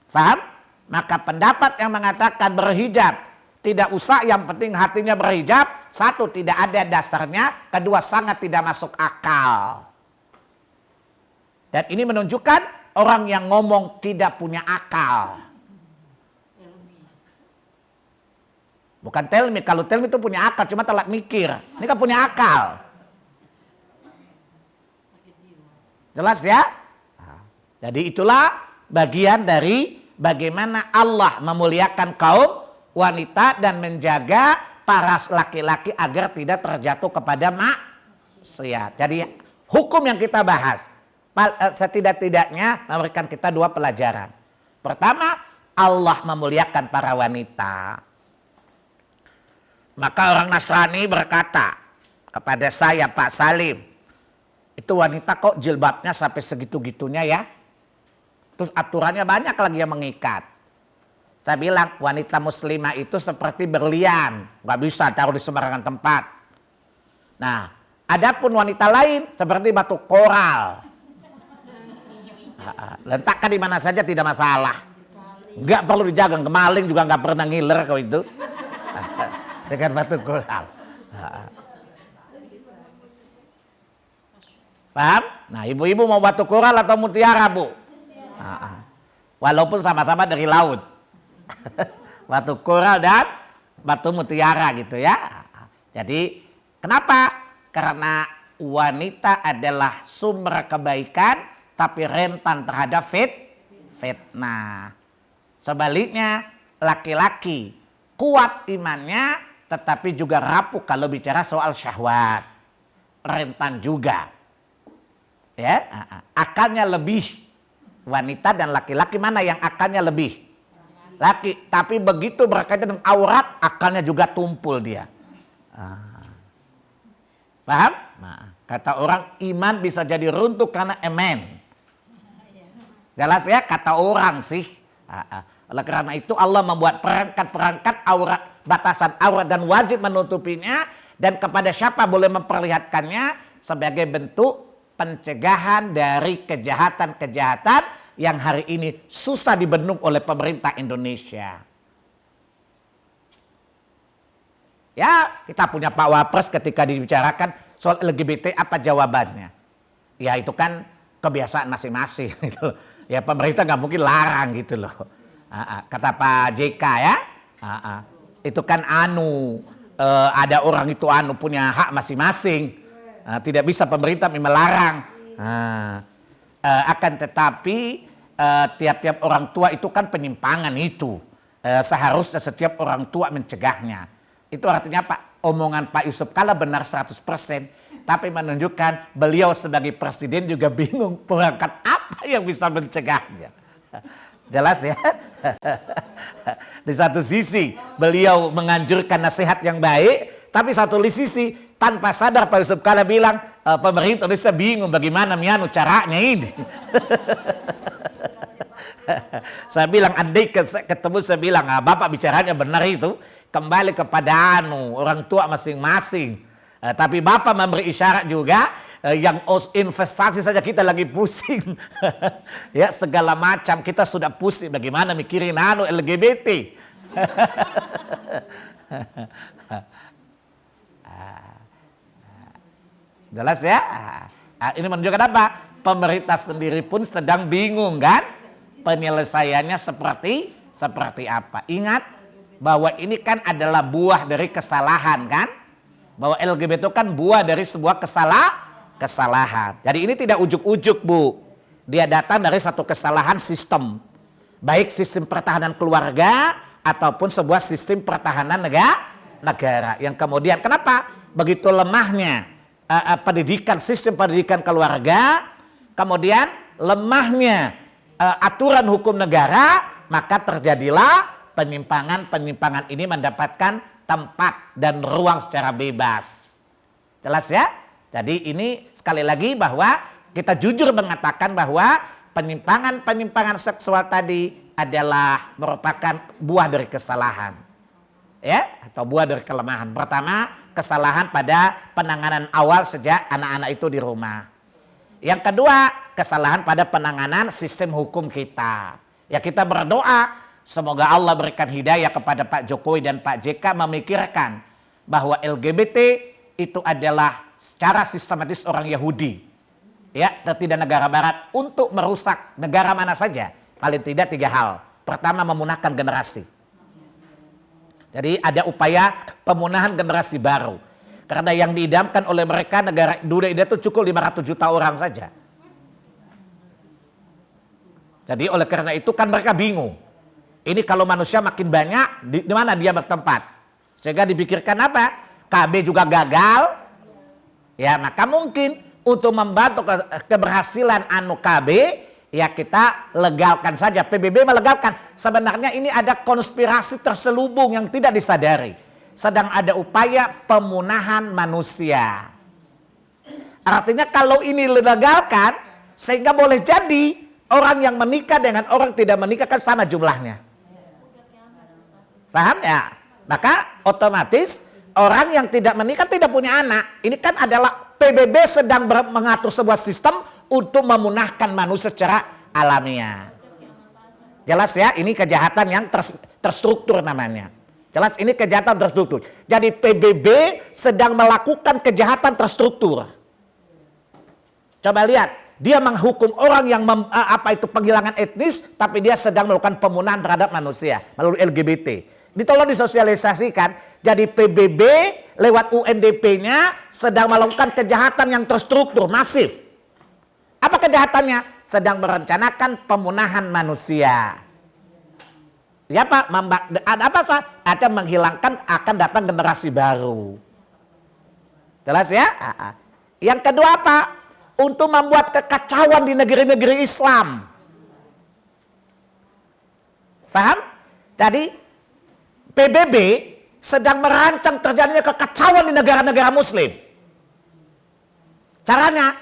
Faham? Maka pendapat yang mengatakan berhijab tidak usah, yang penting hatinya berhijab, satu tidak ada dasarnya, kedua sangat tidak masuk akal. Dan ini menunjukkan orang yang ngomong tidak punya akal. Bukan telmi, kalau telmi itu punya akal, cuma telat mikir. Ini kan punya akal. Jelas ya? Jadi itulah bagian dari bagaimana Allah memuliakan kaum wanita dan menjaga para laki-laki agar tidak terjatuh kepada maksiat. Jadi hukum yang kita bahas setidak-tidaknya memberikan kita dua pelajaran. Pertama, Allah memuliakan para wanita. Maka orang Nasrani berkata kepada saya, Pak Salim, itu wanita kok jilbabnya sampai segitu-gitunya ya? Terus aturannya banyak lagi yang mengikat. Saya bilang wanita muslimah itu seperti berlian, nggak bisa taruh di sembarangan tempat. Nah, adapun wanita lain seperti batu koral. Letakkan di mana saja tidak masalah. Nggak perlu dijaga, kemaling juga nggak pernah ngiler kau itu. Dengan batu koral. Paham? Nah, ibu-ibu mau batu koral atau mutiara, Bu? Walaupun sama-sama dari laut. Batu koral dan batu mutiara gitu ya. Jadi kenapa? Karena wanita adalah sumber kebaikan tapi rentan terhadap fitnah. Sebaliknya laki-laki kuat imannya tetapi juga rapuh kalau bicara soal syahwat. Rentan juga. Ya, akalnya lebih. Wanita dan laki-laki mana yang akalnya lebih? Laki, tapi begitu berkaitan dengan aurat, akalnya juga tumpul dia. Paham? Nah, kata orang iman bisa jadi runtuh karena emen. Jelas ya, kata orang sih. Oleh karena itu Allah membuat perangkat-perangkat aurat, batasan aurat dan wajib menutupinya. Dan kepada siapa boleh memperlihatkannya sebagai bentuk pencegahan dari kejahatan-kejahatan yang hari ini susah dibendung oleh pemerintah Indonesia. Ya, kita punya Pak Wapres ketika dibicarakan soal LGBT apa jawabannya? Ya itu kan kebiasaan masing-masing. Ya pemerintah nggak mungkin larang gitu loh. Kata Pak JK ya, itu kan ada orang itu punya hak masing-masing. Tidak bisa pemerintah melarang. Akan tetapi tiap-tiap orang tua itu kan penyimpangan itu. Seharusnya setiap orang tua mencegahnya. Itu artinya Pak, omongan Pak Yusuf Kalla benar 100%. tapi menunjukkan beliau sebagai presiden juga bingung perangkat apa yang bisa mencegahnya. Jelas ya. Di satu sisi beliau menganjurkan nasihat yang baik, tapi satu sisi tanpa sadar Pak Yusuf Kala bilang pemerintah Indonesia bingung bagaimana mianu caranya ini. Saya bilang andai ketemu saya bilang Bapak bicaranya benar itu, kembali kepada orang tua masing-masing. Tapi Bapak memberi isyarat juga yang investasi saja kita lagi pusing. Ya segala macam kita sudah pusing bagaimana mikirin LGBT. Jelas ya? Ini menunjukkan apa? Pemerintah sendiri pun sedang bingung kan? Penyelesaiannya seperti apa? Ingat bahwa ini kan adalah buah dari kesalahan kan? Bahwa LGBT itu kan buah dari sebuah kesalahan. Jadi ini tidak ujuk-ujuk Bu. Dia datang dari satu kesalahan sistem. Baik sistem pertahanan keluarga ataupun sebuah sistem pertahanan negara. Yang kemudian kenapa begitu lemahnya pendidikan, sistem pendidikan keluarga, kemudian lemahnya aturan hukum negara, maka terjadilah penyimpangan ini mendapatkan tempat dan ruang secara bebas. Jelas ya? Jadi ini sekali lagi bahwa kita jujur mengatakan bahwa penyimpangan seksual tadi adalah merupakan buah dari kesalahan. Ya, atau buah dari kelemahan. Pertama, kesalahan pada penanganan awal sejak anak-anak itu di rumah. Yang kedua, kesalahan pada penanganan sistem hukum kita. Ya kita berdoa semoga Allah berikan hidayah kepada Pak Jokowi dan Pak JK memikirkan bahwa LGBT itu adalah secara sistematis orang Yahudi. Ya, dan tidak negara barat untuk merusak negara mana saja. Paling tidak 3 hal. Pertama, memunahkan generasi. Jadi ada upaya pemunahan generasi baru. Karena yang diidamkan oleh mereka negara dunia itu cukup 500 juta orang saja. Jadi oleh karena itu kan mereka bingung. Ini kalau manusia makin banyak, di mana dia bertempat? Sehingga dipikirkan apa? KB juga gagal. Ya maka mungkin untuk membantu keberhasilan KB, ya kita legalkan saja. PBB melegalkan. Sebenarnya ini ada konspirasi terselubung yang tidak disadari. Sedang ada upaya pemunahan manusia. Artinya kalau ini dilegalkan, sehingga boleh jadi orang yang menikah dengan orang tidak menikah kan sama jumlahnya. Paham ya? Maka otomatis orang yang tidak menikah tidak punya anak. Ini kan adalah PBB sedang mengatur sebuah sistem untuk memunahkan manusia secara alamiah. Jelas ya, ini kejahatan yang terstruktur namanya. Jelas ini kejahatan terstruktur. Jadi PBB sedang melakukan kejahatan terstruktur. Coba lihat, dia menghukum orang yang penghilangan etnis, tapi dia sedang melakukan pemunahan terhadap manusia melalui LGBT. Ditolong disosialisasikan. Jadi PBB lewat UNDP-nya sedang melakukan kejahatan yang terstruktur, masif. Apa kejahatannya? Sedang merencanakan pemunahan manusia. Ya Pak, ada menghilangkan akan datang generasi baru. Jelas ya? Yang kedua apa? Untuk membuat kekacauan di negeri-negeri Islam. Paham? Jadi PBB sedang merancang terjadinya kekacauan di negara-negara Muslim. Caranya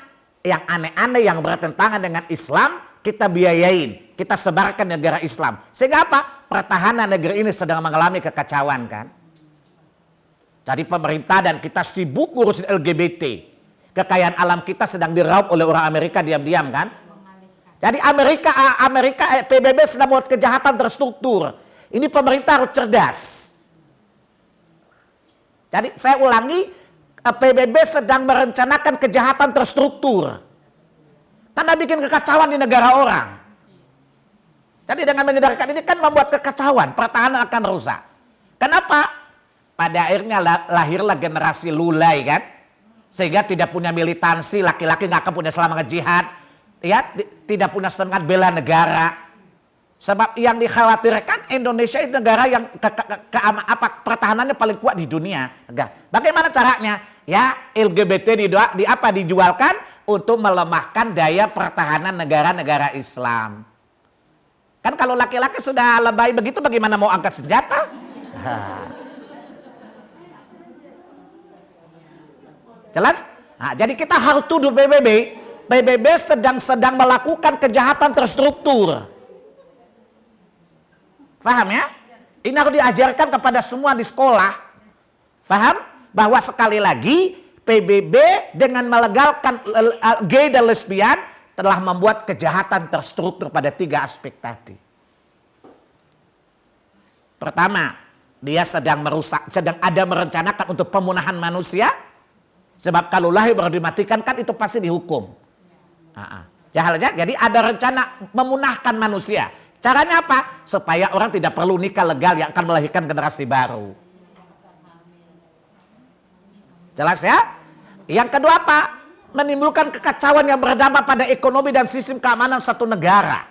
yang aneh-aneh yang bertentangan dengan Islam kita biayain, kita sebarkan negara Islam. Sehingga apa? Pertahanan negeri ini sedang mengalami kekacauan kan. Jadi pemerintah dan kita sibuk ngurusin LGBT. Kekayaan alam kita sedang diraup oleh orang Amerika diam-diam kan. Jadi Amerika PBB sedang membuat kejahatan terstruktur. Ini pemerintah harus cerdas. Jadi saya ulangi, PBB sedang merencanakan kejahatan terstruktur. Karena bikin kekacauan di negara orang. Jadi dengan menyadarkan ini kan membuat kekacauan, pertahanan akan rusak. Kenapa? Pada akhirnya lahirlah generasi lulai kan. Sehingga tidak punya militansi, laki-laki nggak akan punya semangat jihad. Ya, tidak punya semangat bela negara. Sebab yang dikhawatirkan Indonesia itu negara yang pertahanannya paling kuat di dunia. Bagaimana caranya? ya LGBT di apa dijualkan untuk melemahkan daya pertahanan negara-negara Islam. Kan kalau laki-laki sudah lebay begitu bagaimana mau angkat senjata? Jelas? Nah, jadi kita harus tuduh PBB. PBB sedang melakukan kejahatan terstruktur. Paham ya? Ini harus diajarkan kepada semua di sekolah. Paham? Bahwa sekali lagi PBB dengan melegalkan gay dan lesbian telah membuat kejahatan terstruktur pada 3 aspek tadi. Pertama, dia sedang ada merencanakan untuk pemunahan manusia. Sebab kalau lahir baru dimatikan kan itu pasti dihukum. Jadi ada rencana memunahkan manusia. Caranya apa? Supaya orang tidak perlu nikah legal yang akan melahirkan generasi baru. Jelas ya? Yang kedua apa? Menimbulkan kekacauan yang berdampak pada ekonomi dan sistem keamanan satu negara.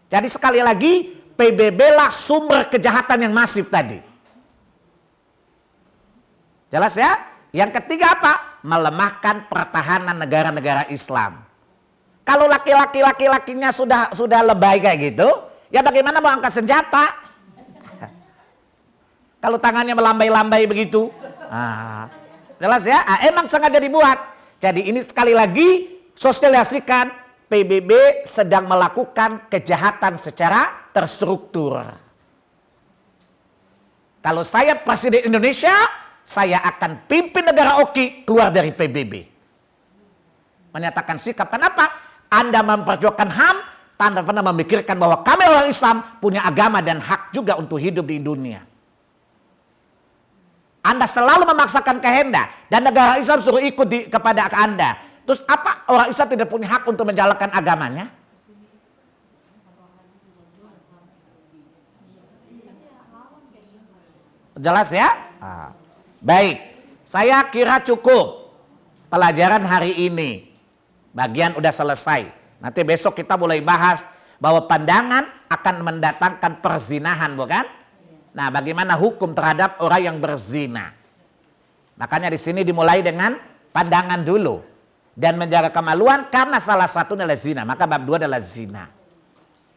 Jadi sekali lagi PBB lah sumber kejahatan yang masif tadi. Jelas ya? Yang ketiga apa? Melemahkan pertahanan negara-negara Islam. Kalau laki-lakinya sudah lebay kayak gitu, ya bagaimana mau angkat senjata? Kalau tangannya melambai-lambai begitu. Jelas ya? Emang sengaja dibuat. Jadi ini sekali lagi sosialisasikan PBB sedang melakukan kejahatan secara terstruktur. Kalau saya Presiden Indonesia, saya akan pimpin negara OKI keluar dari PBB. Menyatakan sikap. Kenapa? Anda memperjuangkan HAM tanpa pernah memikirkan bahwa kami orang Islam punya agama dan hak juga untuk hidup di dunia. Anda selalu memaksakan kehendak dan negara Islam suruh ikut kepada Anda. Terus apa orang Islam tidak punya hak untuk menjalankan agamanya? Jelas ya? Baik, saya kira cukup pelajaran hari ini. Bagian udah selesai. Nanti besok kita mulai bahas bahwa pandangan akan mendatangkan perzinahan, bukan? Nah, bagaimana hukum terhadap orang yang berzina? Makanya di sini dimulai dengan pandangan dulu dan menjaga kemaluan karena salah satunya adalah zina. Maka bab 2 adalah zina.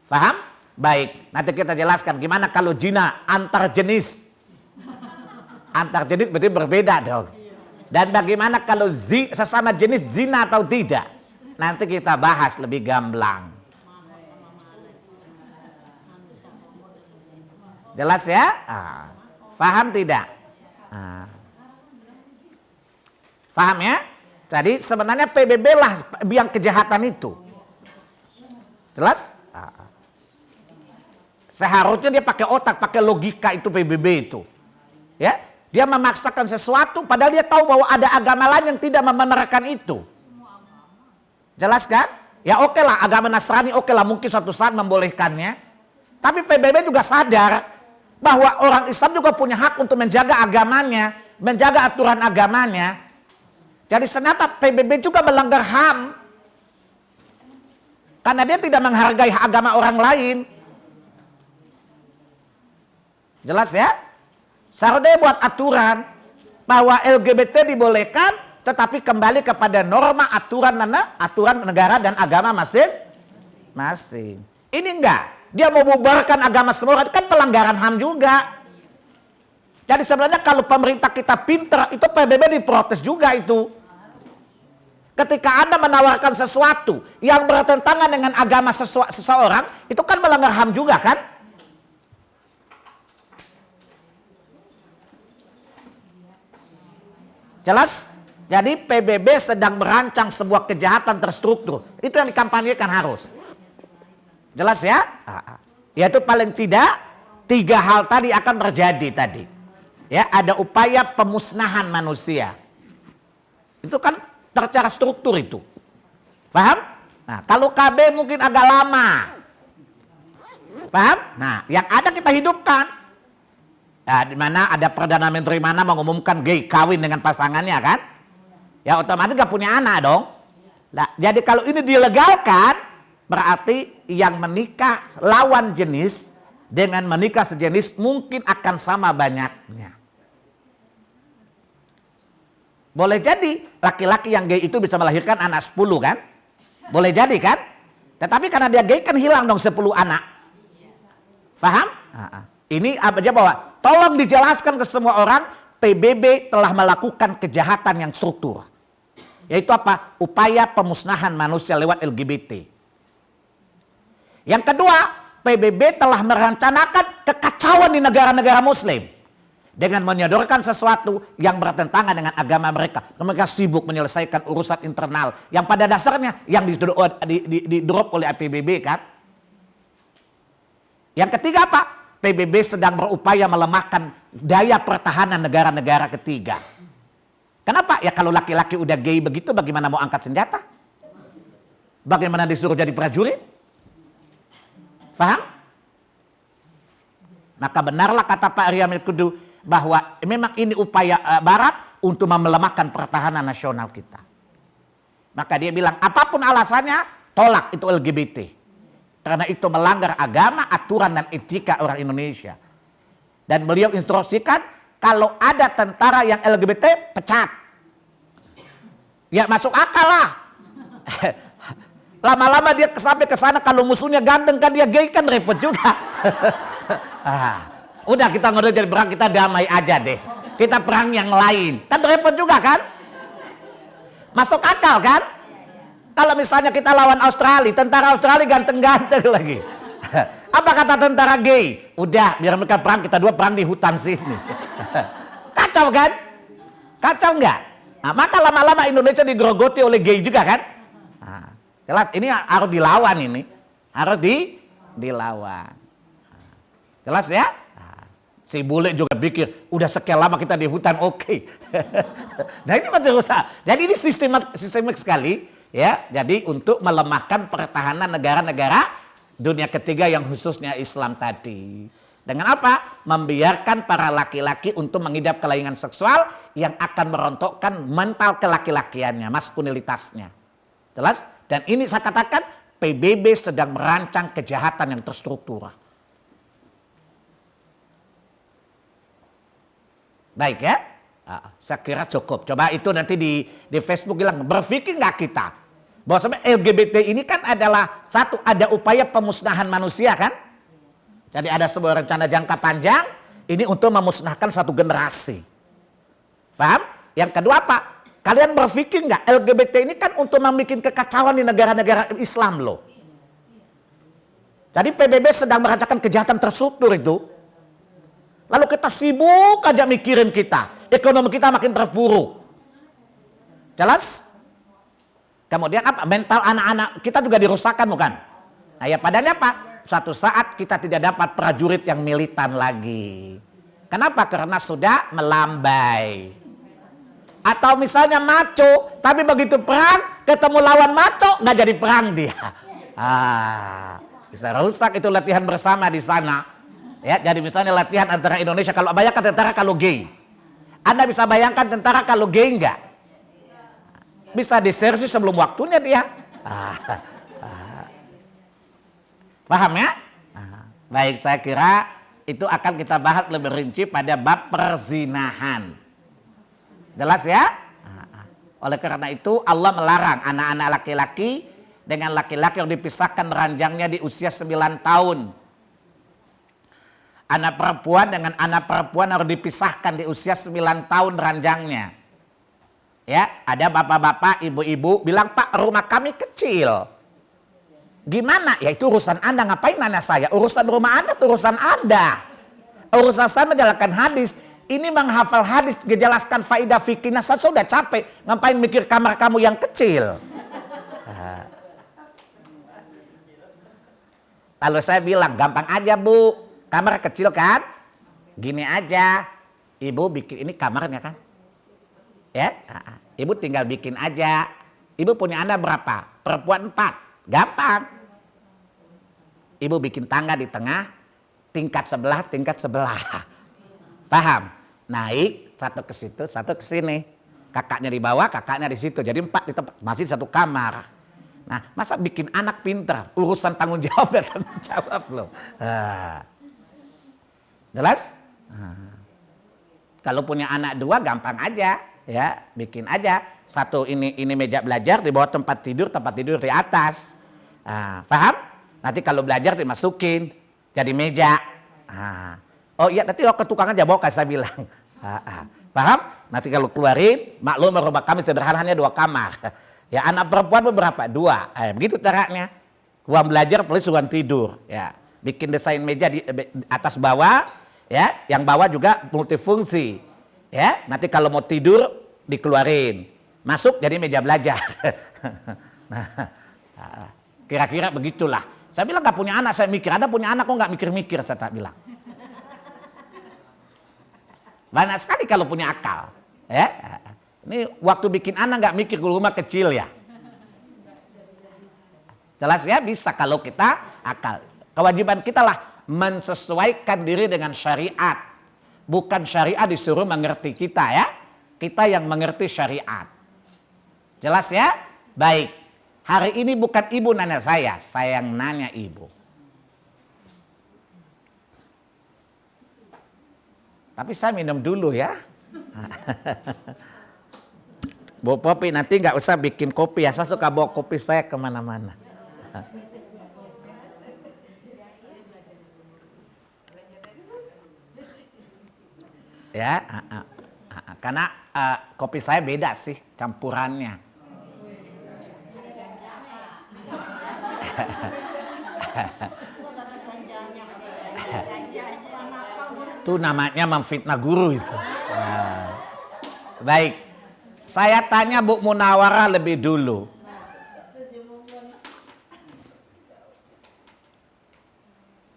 Paham? Baik, nanti kita jelaskan gimana kalau zina antar jenis. Antar jenis berarti berbeda dong. Dan bagaimana kalau sesama jenis zina atau tidak? Nanti kita bahas lebih gamblang. Jelas ya? Faham tidak? Faham ya? Jadi sebenarnya PBB lah yang kejahatan itu. Jelas? Seharusnya dia pakai otak, pakai logika itu PBB itu. Ya, dia memaksakan sesuatu padahal dia tahu bahwa ada agama lain yang tidak membenarkan itu. Jelas kan? Ya oke lah agama Nasrani oke lah mungkin suatu saat membolehkannya. Tapi PBB juga sadar bahwa orang Islam juga punya hak untuk menjaga agamanya, menjaga aturan agamanya. Jadi ternyata PBB juga melanggar HAM. Karena dia tidak menghargai agama orang lain. Jelas ya? Seharusnya buat aturan bahwa LGBT dibolehkan tetapi kembali kepada norma aturan negara dan agama masing-masing. Ini enggak, dia mau bubarkan agama semua kan pelanggaran HAM juga. Jadi sebenarnya kalau pemerintah kita pinter itu PBB diprotes juga itu. Ketika Anda menawarkan sesuatu yang bertentangan dengan agama seseorang itu kan melanggar HAM juga kan? Jelas? Jadi PBB sedang merancang sebuah kejahatan terstruktur. Itu yang dikampanyekan harus. Jelas ya? Yaitu paling tidak 3 hal tadi akan terjadi tadi. Ya, ada upaya pemusnahan manusia. Itu kan secara struktur itu. Paham? Nah, kalau KB mungkin agak lama. Paham? Nah, yang ada kita hidupkan. Nah, di mana ada Perdana Menteri mana mengumumkan gay kawin dengan pasangannya kan? Ya otomatis gak punya anak dong. Nah, jadi kalau ini dilegalkan berarti yang menikah lawan jenis dengan menikah sejenis mungkin akan sama banyaknya. Boleh jadi laki-laki yang gay itu bisa melahirkan anak 10 kan? Boleh jadi kan? Tetapi karena dia gay kan hilang dong 10 anak. Paham? Ini aja bahwa tolong dijelaskan ke semua orang, PBB telah melakukan kejahatan yang struktur. Yaitu apa? Upaya pemusnahan manusia lewat LGBT. Yang kedua, PBB telah merencanakan kekacauan di negara-negara muslim. Dengan menyodorkan sesuatu yang bertentangan dengan agama mereka. Mereka sibuk menyelesaikan urusan internal. Yang pada dasarnya yang didrop oleh PBB kan. Yang ketiga apa? PBB sedang berupaya melemahkan daya pertahanan negara-negara ketiga. Kenapa? Ya kalau laki-laki udah gay begitu bagaimana mau angkat senjata? Bagaimana disuruh jadi prajurit? Faham? Maka benarlah kata Pak Riyamil Kudu bahwa memang ini upaya Barat untuk melemahkan pertahanan nasional kita. Maka dia bilang apapun alasannya tolak itu LGBT. Karena itu melanggar agama, aturan dan etika orang Indonesia. Dan beliau instruksikan kalau ada tentara yang LGBT pecat. Ya masuk akal lah. Lama-lama dia sampai ke sana kalau musuhnya ganteng kan dia gay kan repot juga. Udah kita nggak jadi perang, kita damai aja deh. Kita perang yang lain. Kan repot juga kan? Masuk akal kan? Kalau misalnya kita lawan Australia, tentara Australia ganteng-ganteng lagi. Apa kata tentara gay? Udah biar mereka perang, kita dua perang di hutan sini. Kacau kan? Kacau nggak? Nah, maka lama-lama Indonesia digerogoti oleh gay juga kan? Nah, jelas ini harus dilawan ini. Harus dilawan. Jelas ya? Si bule juga pikir, udah sekian lama kita di hutan, oke. Nah ini masih rusak. Jadi ini sistemik sekali, ya. Jadi untuk melemahkan pertahanan negara-negara dunia ketiga yang khususnya Islam tadi. Dengan apa? Membiarkan para laki-laki untuk mengidap kelainan seksual yang akan merontokkan mental kelaki-lakiannya, maskulinitasnya. Jelas? Dan ini saya katakan PBB sedang merancang kejahatan yang terstruktur. Baik ya, saya kira cukup. Coba itu nanti di Facebook bilang, berpikir nggak kita bahwa sebenarnya LGBT ini kan adalah satu, ada upaya pemusnahan manusia kan? Jadi ada sebuah rencana jangka panjang ini untuk memusnahkan satu generasi. Paham? Yang kedua apa? Kalian berpikir nggak LGBT ini kan untuk membuat kekacauan di negara-negara Islam loh. Jadi PBB sedang merancangkan kejahatan terstruktur itu. Lalu kita sibuk aja mikirin kita. Ekonomi kita makin terpuruk. Jelas? Kemudian apa? Mental anak-anak kita juga dirusakkan bukan? Nah ya padahal apa? Suatu saat kita tidak dapat prajurit yang militan lagi. Kenapa? Karena sudah melambai. Atau misalnya maco, tapi begitu perang, ketemu lawan maco, nggak jadi perang dia. Bisa rusak itu latihan bersama di sana. Ya, jadi misalnya latihan antara Indonesia, kalau bayangkan tentara kalau gay. Anda bisa bayangkan tentara kalau gay enggak? Bisa disersi sebelum waktunya dia. Paham ya? Baik, saya kira itu akan kita bahas lebih rinci pada bab perzinahan. Jelas ya? Oleh karena itu Allah melarang anak-anak laki-laki dengan laki-laki yang dipisahkan ranjangnya di usia 9 tahun. Anak perempuan dengan anak perempuan harus dipisahkan di usia 9 tahun ranjangnya. Ya, ada bapak-bapak, ibu-ibu bilang, Pak, rumah kami kecil. Gimana? Ya itu urusan Anda, ngapain nanya saya? Urusan rumah Anda itu urusan Anda. Urusan saya menjalankan hadis. Ini menghafal hadis, menjelaskan faidah fikihnya. Saya sudah capek, ngapain mikir kamar kamu yang kecil? Lalu saya bilang, gampang aja Bu. Kamar kecil kan? Gini aja. Ibu bikin, ini kamarnya kan? Ya, ibu tinggal bikin aja. Ibu punya anak berapa? Perempuan 4. Gampang. Ibu bikin tangga di tengah, tingkat sebelah. Paham? Naik, satu ke situ, satu ke sini. Kakaknya di bawah, kakaknya di situ. Jadi 4 di tempat, masih satu kamar. Nah, masa bikin anak pintar? Urusan tanggung jawab dan tanggung jawab loh. Jelas? Kalau punya anak 2 gampang aja. Ya, bikin aja satu ini meja belajar di bawah tempat tidur di atas. Nah, paham? Nanti kalau belajar dimasukin jadi meja. Nah, oh iya, nanti ke tukang aja bawa, saya bilang. Paham? Nanti kalau keluarin, maklum rumah kami sederhananya 2 kamar. Ya, anak perempuan berapa? 2. Begitu caranya. Ruang belajar plus ruang tidur. Ya, bikin desain meja di atas bawah. Ya, yang bawah juga multifungsi. Ya, nanti kalau mau tidur dikeluarin, masuk jadi meja belajar. Nah, kira-kira begitulah. Saya bilang nggak punya anak, saya mikir. Ada punya anak kok nggak mikir-mikir, saya tak bilang. Banyak sekali kalau punya akal. Ya, ini waktu bikin anak nggak mikir, rumah kecil ya. Jelas ya, bisa kalau kita akal. Kewajiban kita lah mensesuaikan diri dengan syariat. Bukan syariat disuruh mengerti kita ya. Kita yang mengerti syariat. Jelas ya? Baik. Hari ini bukan ibu nanya saya yang nanya ibu. Tapi saya minum dulu ya. Bu Popi nanti nggak usah bikin kopi ya, saya suka bawa kopi saya kemana-mana. Ya, karena kopi saya beda sih campurannya. Itu namanya memfitnah guru itu. Baik, saya tanya Bu Munawarah lebih dulu.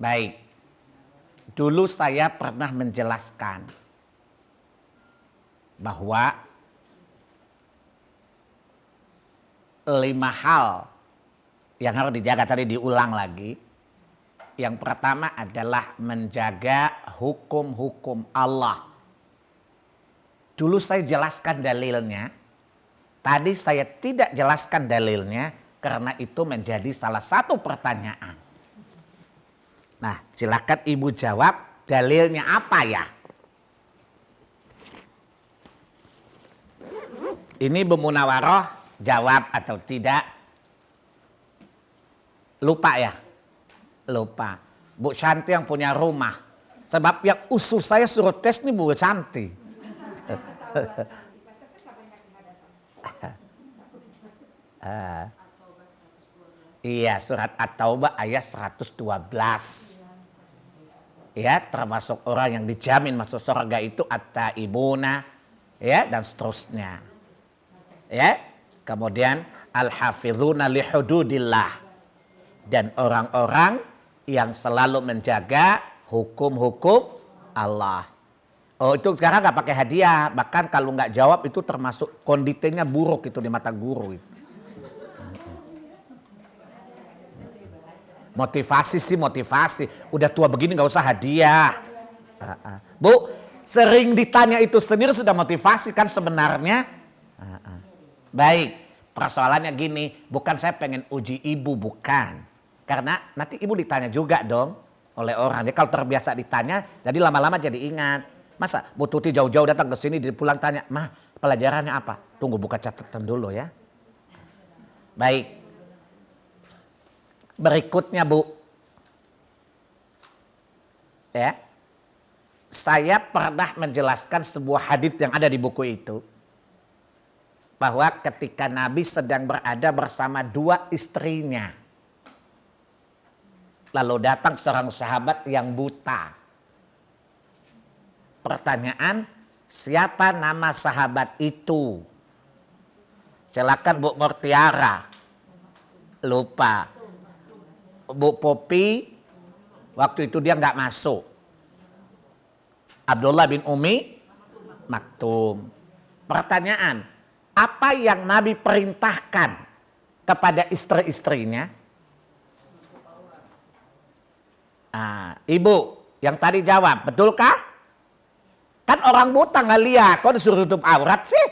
Baik, dulu saya pernah menjelaskan bahwa 5 hal yang harus dijaga, tadi diulang lagi. Yang pertama adalah menjaga hukum-hukum Allah. Dulu saya jelaskan dalilnya. Tadi saya tidak jelaskan dalilnya karena itu menjadi salah satu pertanyaan. Nah, silakan Ibu jawab dalilnya apa ya? Ini Bu Munawarah jawab atau tidak? Lupa ya? Lupa. Bu Shanti yang punya rumah. Sebab yang usul saya suruh tes nih Bu Shanti. Iya, surat At-Taubah ayat 112. Ya, termasuk orang yang dijamin masuk surga itu at-taibuna, ya, dan seterusnya. Ya, kemudian al-hafizuna li hududillah, dan orang-orang yang selalu menjaga hukum-hukum Allah. Oh, itu sekarang nggak pakai hadiah, bahkan kalau nggak jawab itu termasuk konditennya buruk itu di mata guru. Motivasi sih motivasi, udah tua begini nggak usah hadiah. Bu, sering ditanya itu sendiri sudah motivasi kan sebenarnya. Baik, persoalannya gini, bukan saya pengen uji ibu, bukan. Karena nanti ibu ditanya juga dong oleh orang. Jadi kalau terbiasa ditanya, jadi lama-lama jadi ingat. Masa Bu Tuti jauh-jauh datang ke sini, pulang tanya, "Mah, pelajarannya apa?" Tunggu buka catatan dulu ya. Baik. Berikutnya Bu. Ya. Saya pernah menjelaskan sebuah hadits yang ada di buku itu. Bahwa ketika Nabi sedang berada bersama 2 istrinya. Lalu datang seorang sahabat yang buta. Pertanyaan, siapa nama sahabat itu? Silakan Bu Murtiara. Lupa. Bu Popi, waktu itu dia nggak masuk. Abdullah bin Umi Maktum. Pertanyaan, apa yang Nabi perintahkan kepada istri-istrinya? Ibu yang tadi jawab, betulkah? Kan orang buta nggak lihat, kok disuruh tutup aurat sih?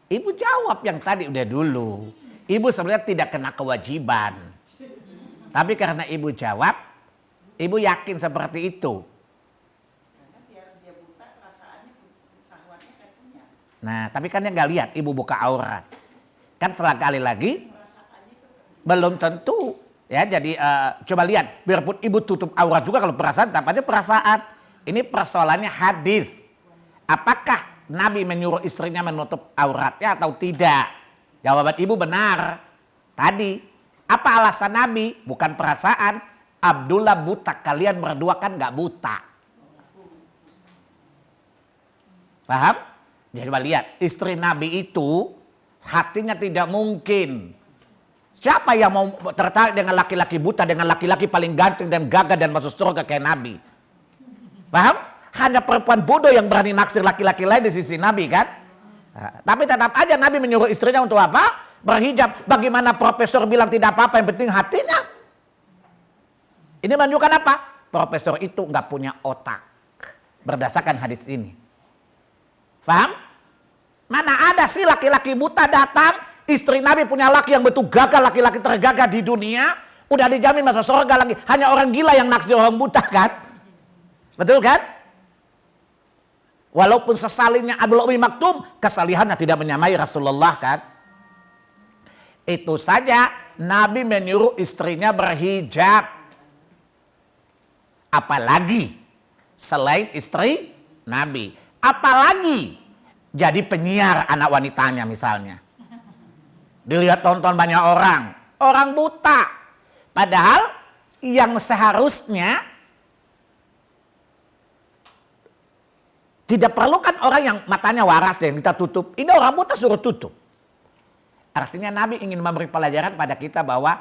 Ibu jawab yang tadi udah dulu. Ibu sebenarnya tidak kena kewajiban. Tapi karena ibu jawab, ibu yakin seperti itu. Nah, tapi kan yang nggak lihat ibu buka aurat. Kan sekali lagi belum tentu ya. Jadi coba lihat, biarpun ibu tutup aurat juga kalau perasaan, tetap ada perasaan. Ini persoalannya hadis. Apakah Nabi menyuruh istrinya menutup auratnya atau tidak? Jawaban ibu benar. Tadi, apa alasan Nabi? Bukan perasaan. Abdullah buta, kalian berdua kan nggak buta. Paham? Jadi coba lihat, istri Nabi itu hatinya tidak mungkin. Siapa yang mau tertarik dengan laki-laki buta, dengan laki-laki paling ganteng dan gagah dan masuk surga kayak Nabi? Paham? Hanya perempuan bodoh yang berani naksir laki-laki lain di sisi Nabi kan? Nah, tapi tetap aja Nabi menyuruh istrinya untuk apa? Berhijab. Bagaimana profesor bilang tidak apa-apa, yang penting hatinya. Ini menunjukkan apa? Profesor itu nggak punya otak. Berdasarkan hadis ini. Paham? Mana ada sih laki-laki buta datang, istri Nabi punya laki yang betul gagah, laki-laki tergagah di dunia, udah dijamin masuk surga lagi. Hanya orang gila yang naksir orang buta kan? Betul kan? Walaupun sesalinya Abdullah bin Maktum, kesalihannya tidak menyamai Rasulullah kan? Itu saja Nabi menyuruh istrinya berhijab. Apalagi selain istri Nabi. Apalagi jadi penyiar anak wanitanya misalnya. Dilihat tonton banyak orang. Orang buta. Padahal yang seharusnya tidak perlu kan orang yang matanya waras yang kita tutup. Ini orang buta suruh tutup. Artinya Nabi ingin memberi pelajaran pada kita bahwa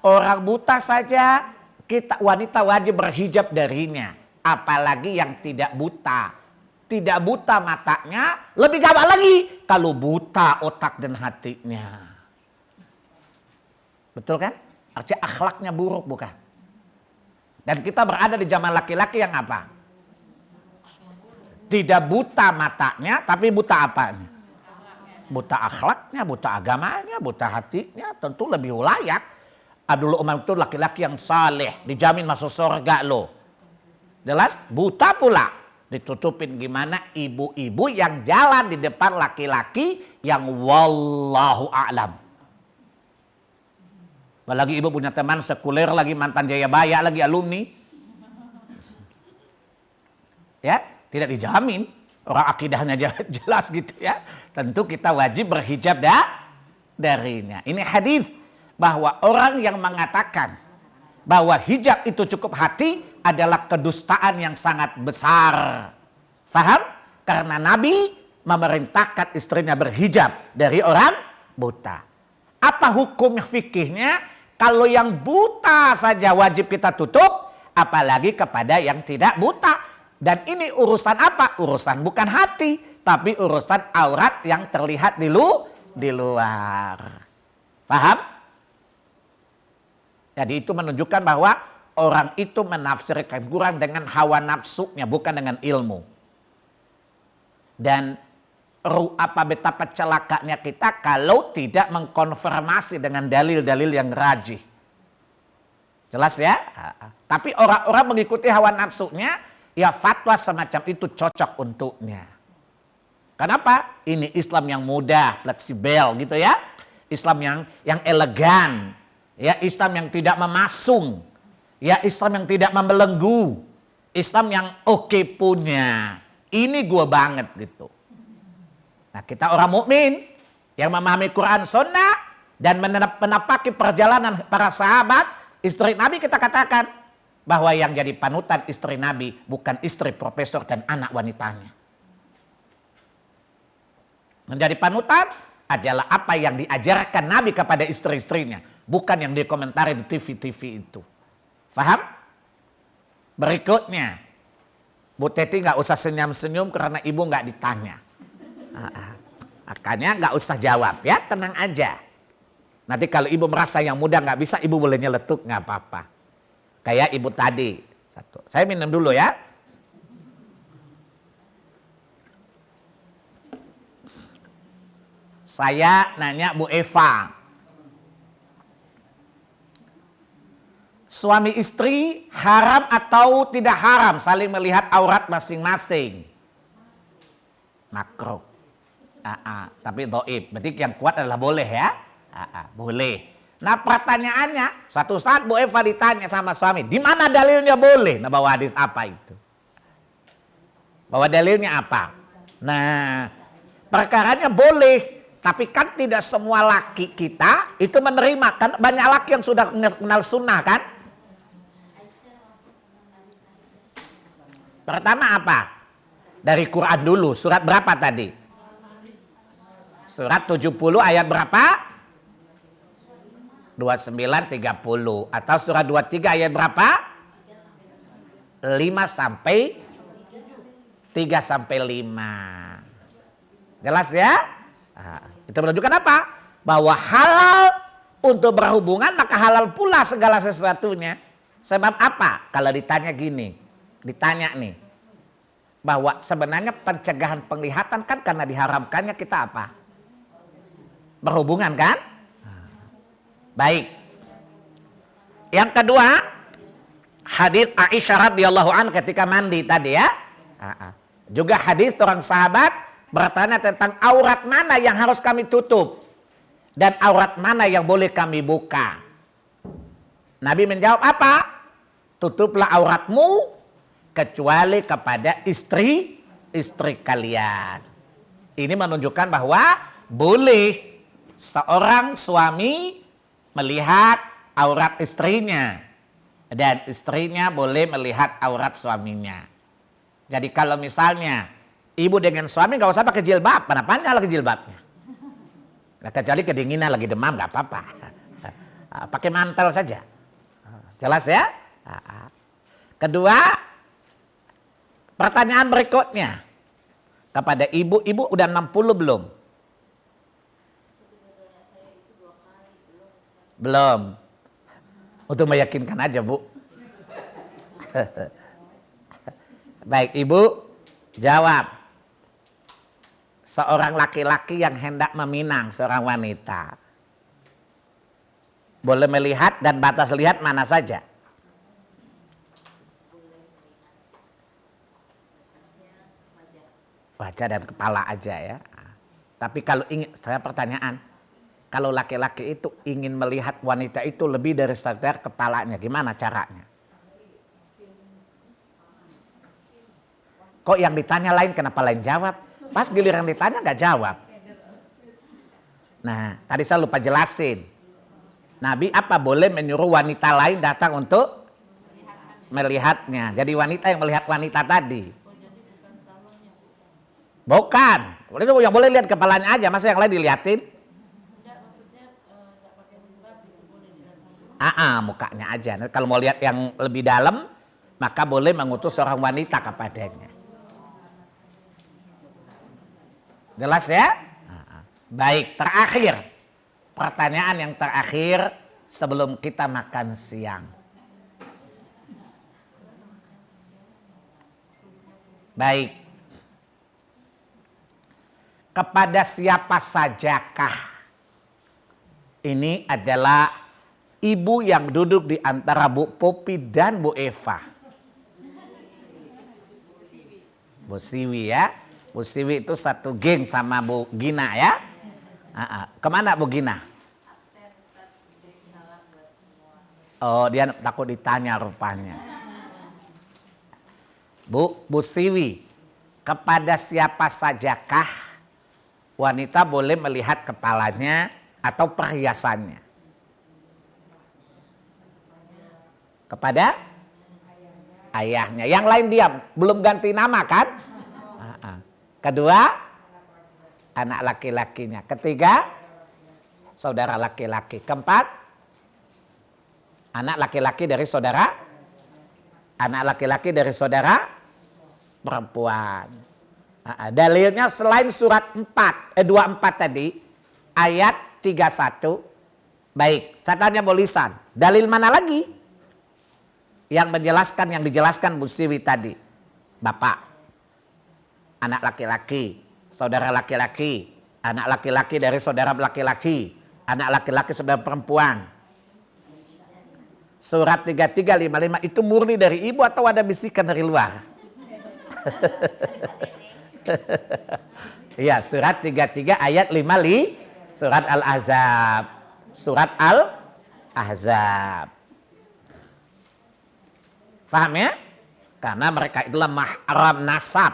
orang buta saja kita wanita wajib berhijab darinya. Apalagi yang tidak buta. Tidak buta matanya, lebih gawat lagi kalau buta otak dan hatinya. Betul kan? Artinya akhlaknya buruk bukan? Dan kita berada di zaman laki-laki yang apa? Tidak buta matanya, tapi buta apanya? Buta akhlaknya, buta agamanya, buta hatinya, tentu lebih layak. Abdullah Umar itu laki-laki yang saleh, dijamin masuk surga loh. Jelas? Buta pula. Ditutupin gimana ibu-ibu yang jalan di depan laki-laki yang wallahu a'lam. Apalagi ibu punya teman sekuler lagi, mantan Jayabaya lagi, alumni. Ya, tidak dijamin. Orang akidahnya jelas gitu ya. Tentu kita wajib berhijab darinya. Ini hadis bahwa orang yang mengatakan bahwa hijab itu cukup hati adalah kedustaan yang sangat besar. Faham? Karena Nabi memerintahkan istrinya berhijab dari orang buta. Apa hukum fikihnya? Kalau yang buta saja wajib kita tutup, apalagi kepada yang tidak buta. Dan ini urusan apa? Urusan bukan hati, tapi urusan aurat yang terlihat di luar. Paham? Jadi itu menunjukkan bahwa orang itu menafsirkan Quran dengan hawa nafsunya, bukan dengan ilmu. Dan betapa celakanya kita kalau tidak mengkonfirmasi dengan dalil-dalil yang rajih. Jelas ya? Tapi orang-orang mengikuti hawa nafsunya, ya fatwa semacam itu cocok untuknya. Kenapa? Ini Islam yang mudah, fleksibel gitu ya. Islam yang elegan. Ya, Islam yang tidak memasung. Ya, Islam yang tidak membelenggu. Islam yang oke punya. Ini gue banget gitu. Nah, kita orang mukmin yang memahami Quran Sunnah dan menapaki perjalanan para sahabat, istri Nabi, kita katakan bahwa yang jadi panutan istri Nabi bukan istri profesor dan anak wanitanya. Menjadi panutan adalah apa yang diajarkan Nabi kepada istri-istrinya, bukan yang dikomentari di TV-TV itu. Faham? Berikutnya, Bu Teti nggak usah senyum-senyum karena ibu nggak ditanya. Makanya nggak usah jawab ya, tenang aja. Nanti kalau ibu merasa yang muda nggak bisa, ibu boleh nyeletuk nggak apa-apa. Kayak ibu tadi. Satu. Saya minum dulu ya. Saya nanya Bu Eva. Suami istri haram atau tidak haram saling melihat aurat masing-masing? Makruh. Tapi dhaif. Berarti yang kuat adalah boleh ya? Boleh. Nah pertanyaannya, suatu saat Bu Eva ditanya sama suami, di mana dalilnya boleh? Nah bawa hadis apa itu? Bawa dalilnya apa? Nah perkaranya boleh, tapi kan tidak semua laki kita itu menerima. Kan banyak laki yang sudah kenal sunnah kan? Pertama apa? Dari Quran dulu, surat berapa tadi? Surat 70 ayat berapa? 29, 30. Atau surat 23 ayat berapa? 5 sampai 3 sampai 5. Jelas ya? Itu menunjukkan apa? Bahwa halal untuk berhubungan maka halal pula segala sesuatunya. Sebab apa? Kalau ditanya gini, ditanya nih, bahwa sebenarnya pencegahan penglihatan kan karena diharamkannya kita apa? Berhubungan kan? Baik. Yang kedua, hadis Aisyah radhiyallahu anha ketika mandi tadi ya. Juga hadis orang sahabat bertanya tentang aurat mana yang harus kami tutup dan aurat mana yang boleh kami buka. Nabi menjawab apa? Tutuplah auratmu kecuali kepada istri kalian. Ini menunjukkan bahwa boleh seorang suami melihat aurat istrinya dan istrinya boleh melihat aurat suaminya. Jadi kalau misalnya ibu dengan suami nggak usah pakai jilbab, panjang lagi jilbabnya. Nah, kecuali kedinginan lagi demam nggak apa-apa, pakai mantel saja. Jelas ya? Kedua, pertanyaan berikutnya kepada ibu udah 60 belum? Belum. Untuk meyakinkan aja Bu. Baik ibu, jawab. Seorang laki-laki yang hendak meminang seorang wanita boleh melihat dan batas lihat mana saja? Wajah dan kepala aja ya. Tapi kalau ingin, saya pertanyaan, kalau laki-laki itu ingin melihat wanita itu lebih dari sekedar kepalanya, gimana caranya? Kok yang ditanya lain, kenapa lain jawab? Pas giliran ditanya nggak jawab. Nah, tadi saya lupa jelasin. Nabi apa boleh menyuruh wanita lain datang untuk melihatnya. Jadi wanita yang melihat wanita tadi. Bukan. Itu yang boleh lihat kepalanya aja, masa yang lain dilihatin? Mukanya aja. Nah, kalau mau lihat yang lebih dalam, maka boleh mengutus seorang wanita kepadanya. Jelas ya? Baik, terakhir. Pertanyaan yang terakhir sebelum kita makan siang. Baik. Kepada siapa sajakah ini adalah ibu yang duduk di antara Bu Popi dan Bu Eva? Bu Siwi ya. Bu Siwi itu satu geng sama Bu Gina ya. Kemana Bu Gina? Oh dia takut ditanya rupanya. Bu Siwi, kepada siapa sajakah wanita boleh melihat kepalanya atau perhiasannya? Kepada ayahnya. Yang lain diam, belum ganti nama kan? Kedua, anak laki-lakinya. Ketiga, saudara laki-laki. Keempat, anak laki-laki dari saudara. Anak laki-laki dari saudara perempuan. Dalilnya selain surat 24 tadi, ayat 31. Baik, saya tanya Bu Lisan, dalil mana lagi yang menjelaskan yang dijelaskan Bu Siwi tadi? Bapak, anak laki-laki, saudara laki-laki, anak laki-laki dari saudara laki-laki, anak laki-laki saudara perempuan. Surat 3355 itu murni dari ibu atau ada bisikan dari luar? Iya, surat 33 ayat 5 surat Al-Ahzab. Surat Al-Ahzab. Paham ya? Karena mereka itulah mahram nasab.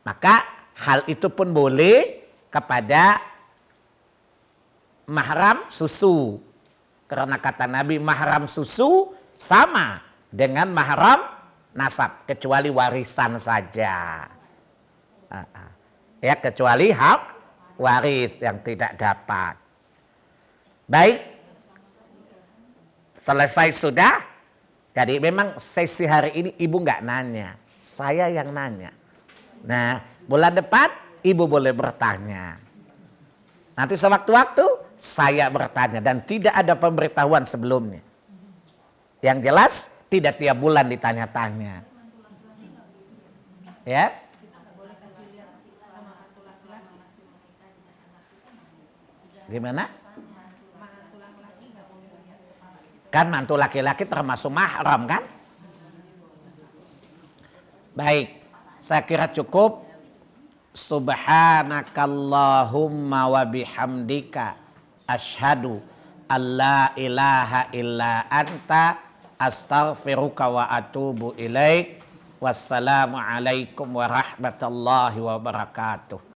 Maka hal itu pun boleh kepada mahram susu. Karena kata Nabi mahram susu sama dengan mahram nasab. Kecuali warisan saja. Ya, kecuali hak waris yang tidak dapat. Baik. Selesai sudah. Jadi memang sesi hari ini ibu nggak nanya. Saya yang nanya. Nah, bulan depan ibu boleh bertanya. Nanti sewaktu-waktu saya bertanya dan tidak ada pemberitahuan sebelumnya. Yang jelas tidak tiap bulan ditanya-tanya. Ya. Gimana? Kan mantu laki-laki termasuk mahram kan? Baik, saya kira cukup. Subhanakallahumma wa bihamdika asyhadu alla ilaha illa anta astaghfiruka wa atubu ilaik. Wassalamualaikum warahmatullahi wabarakatuh.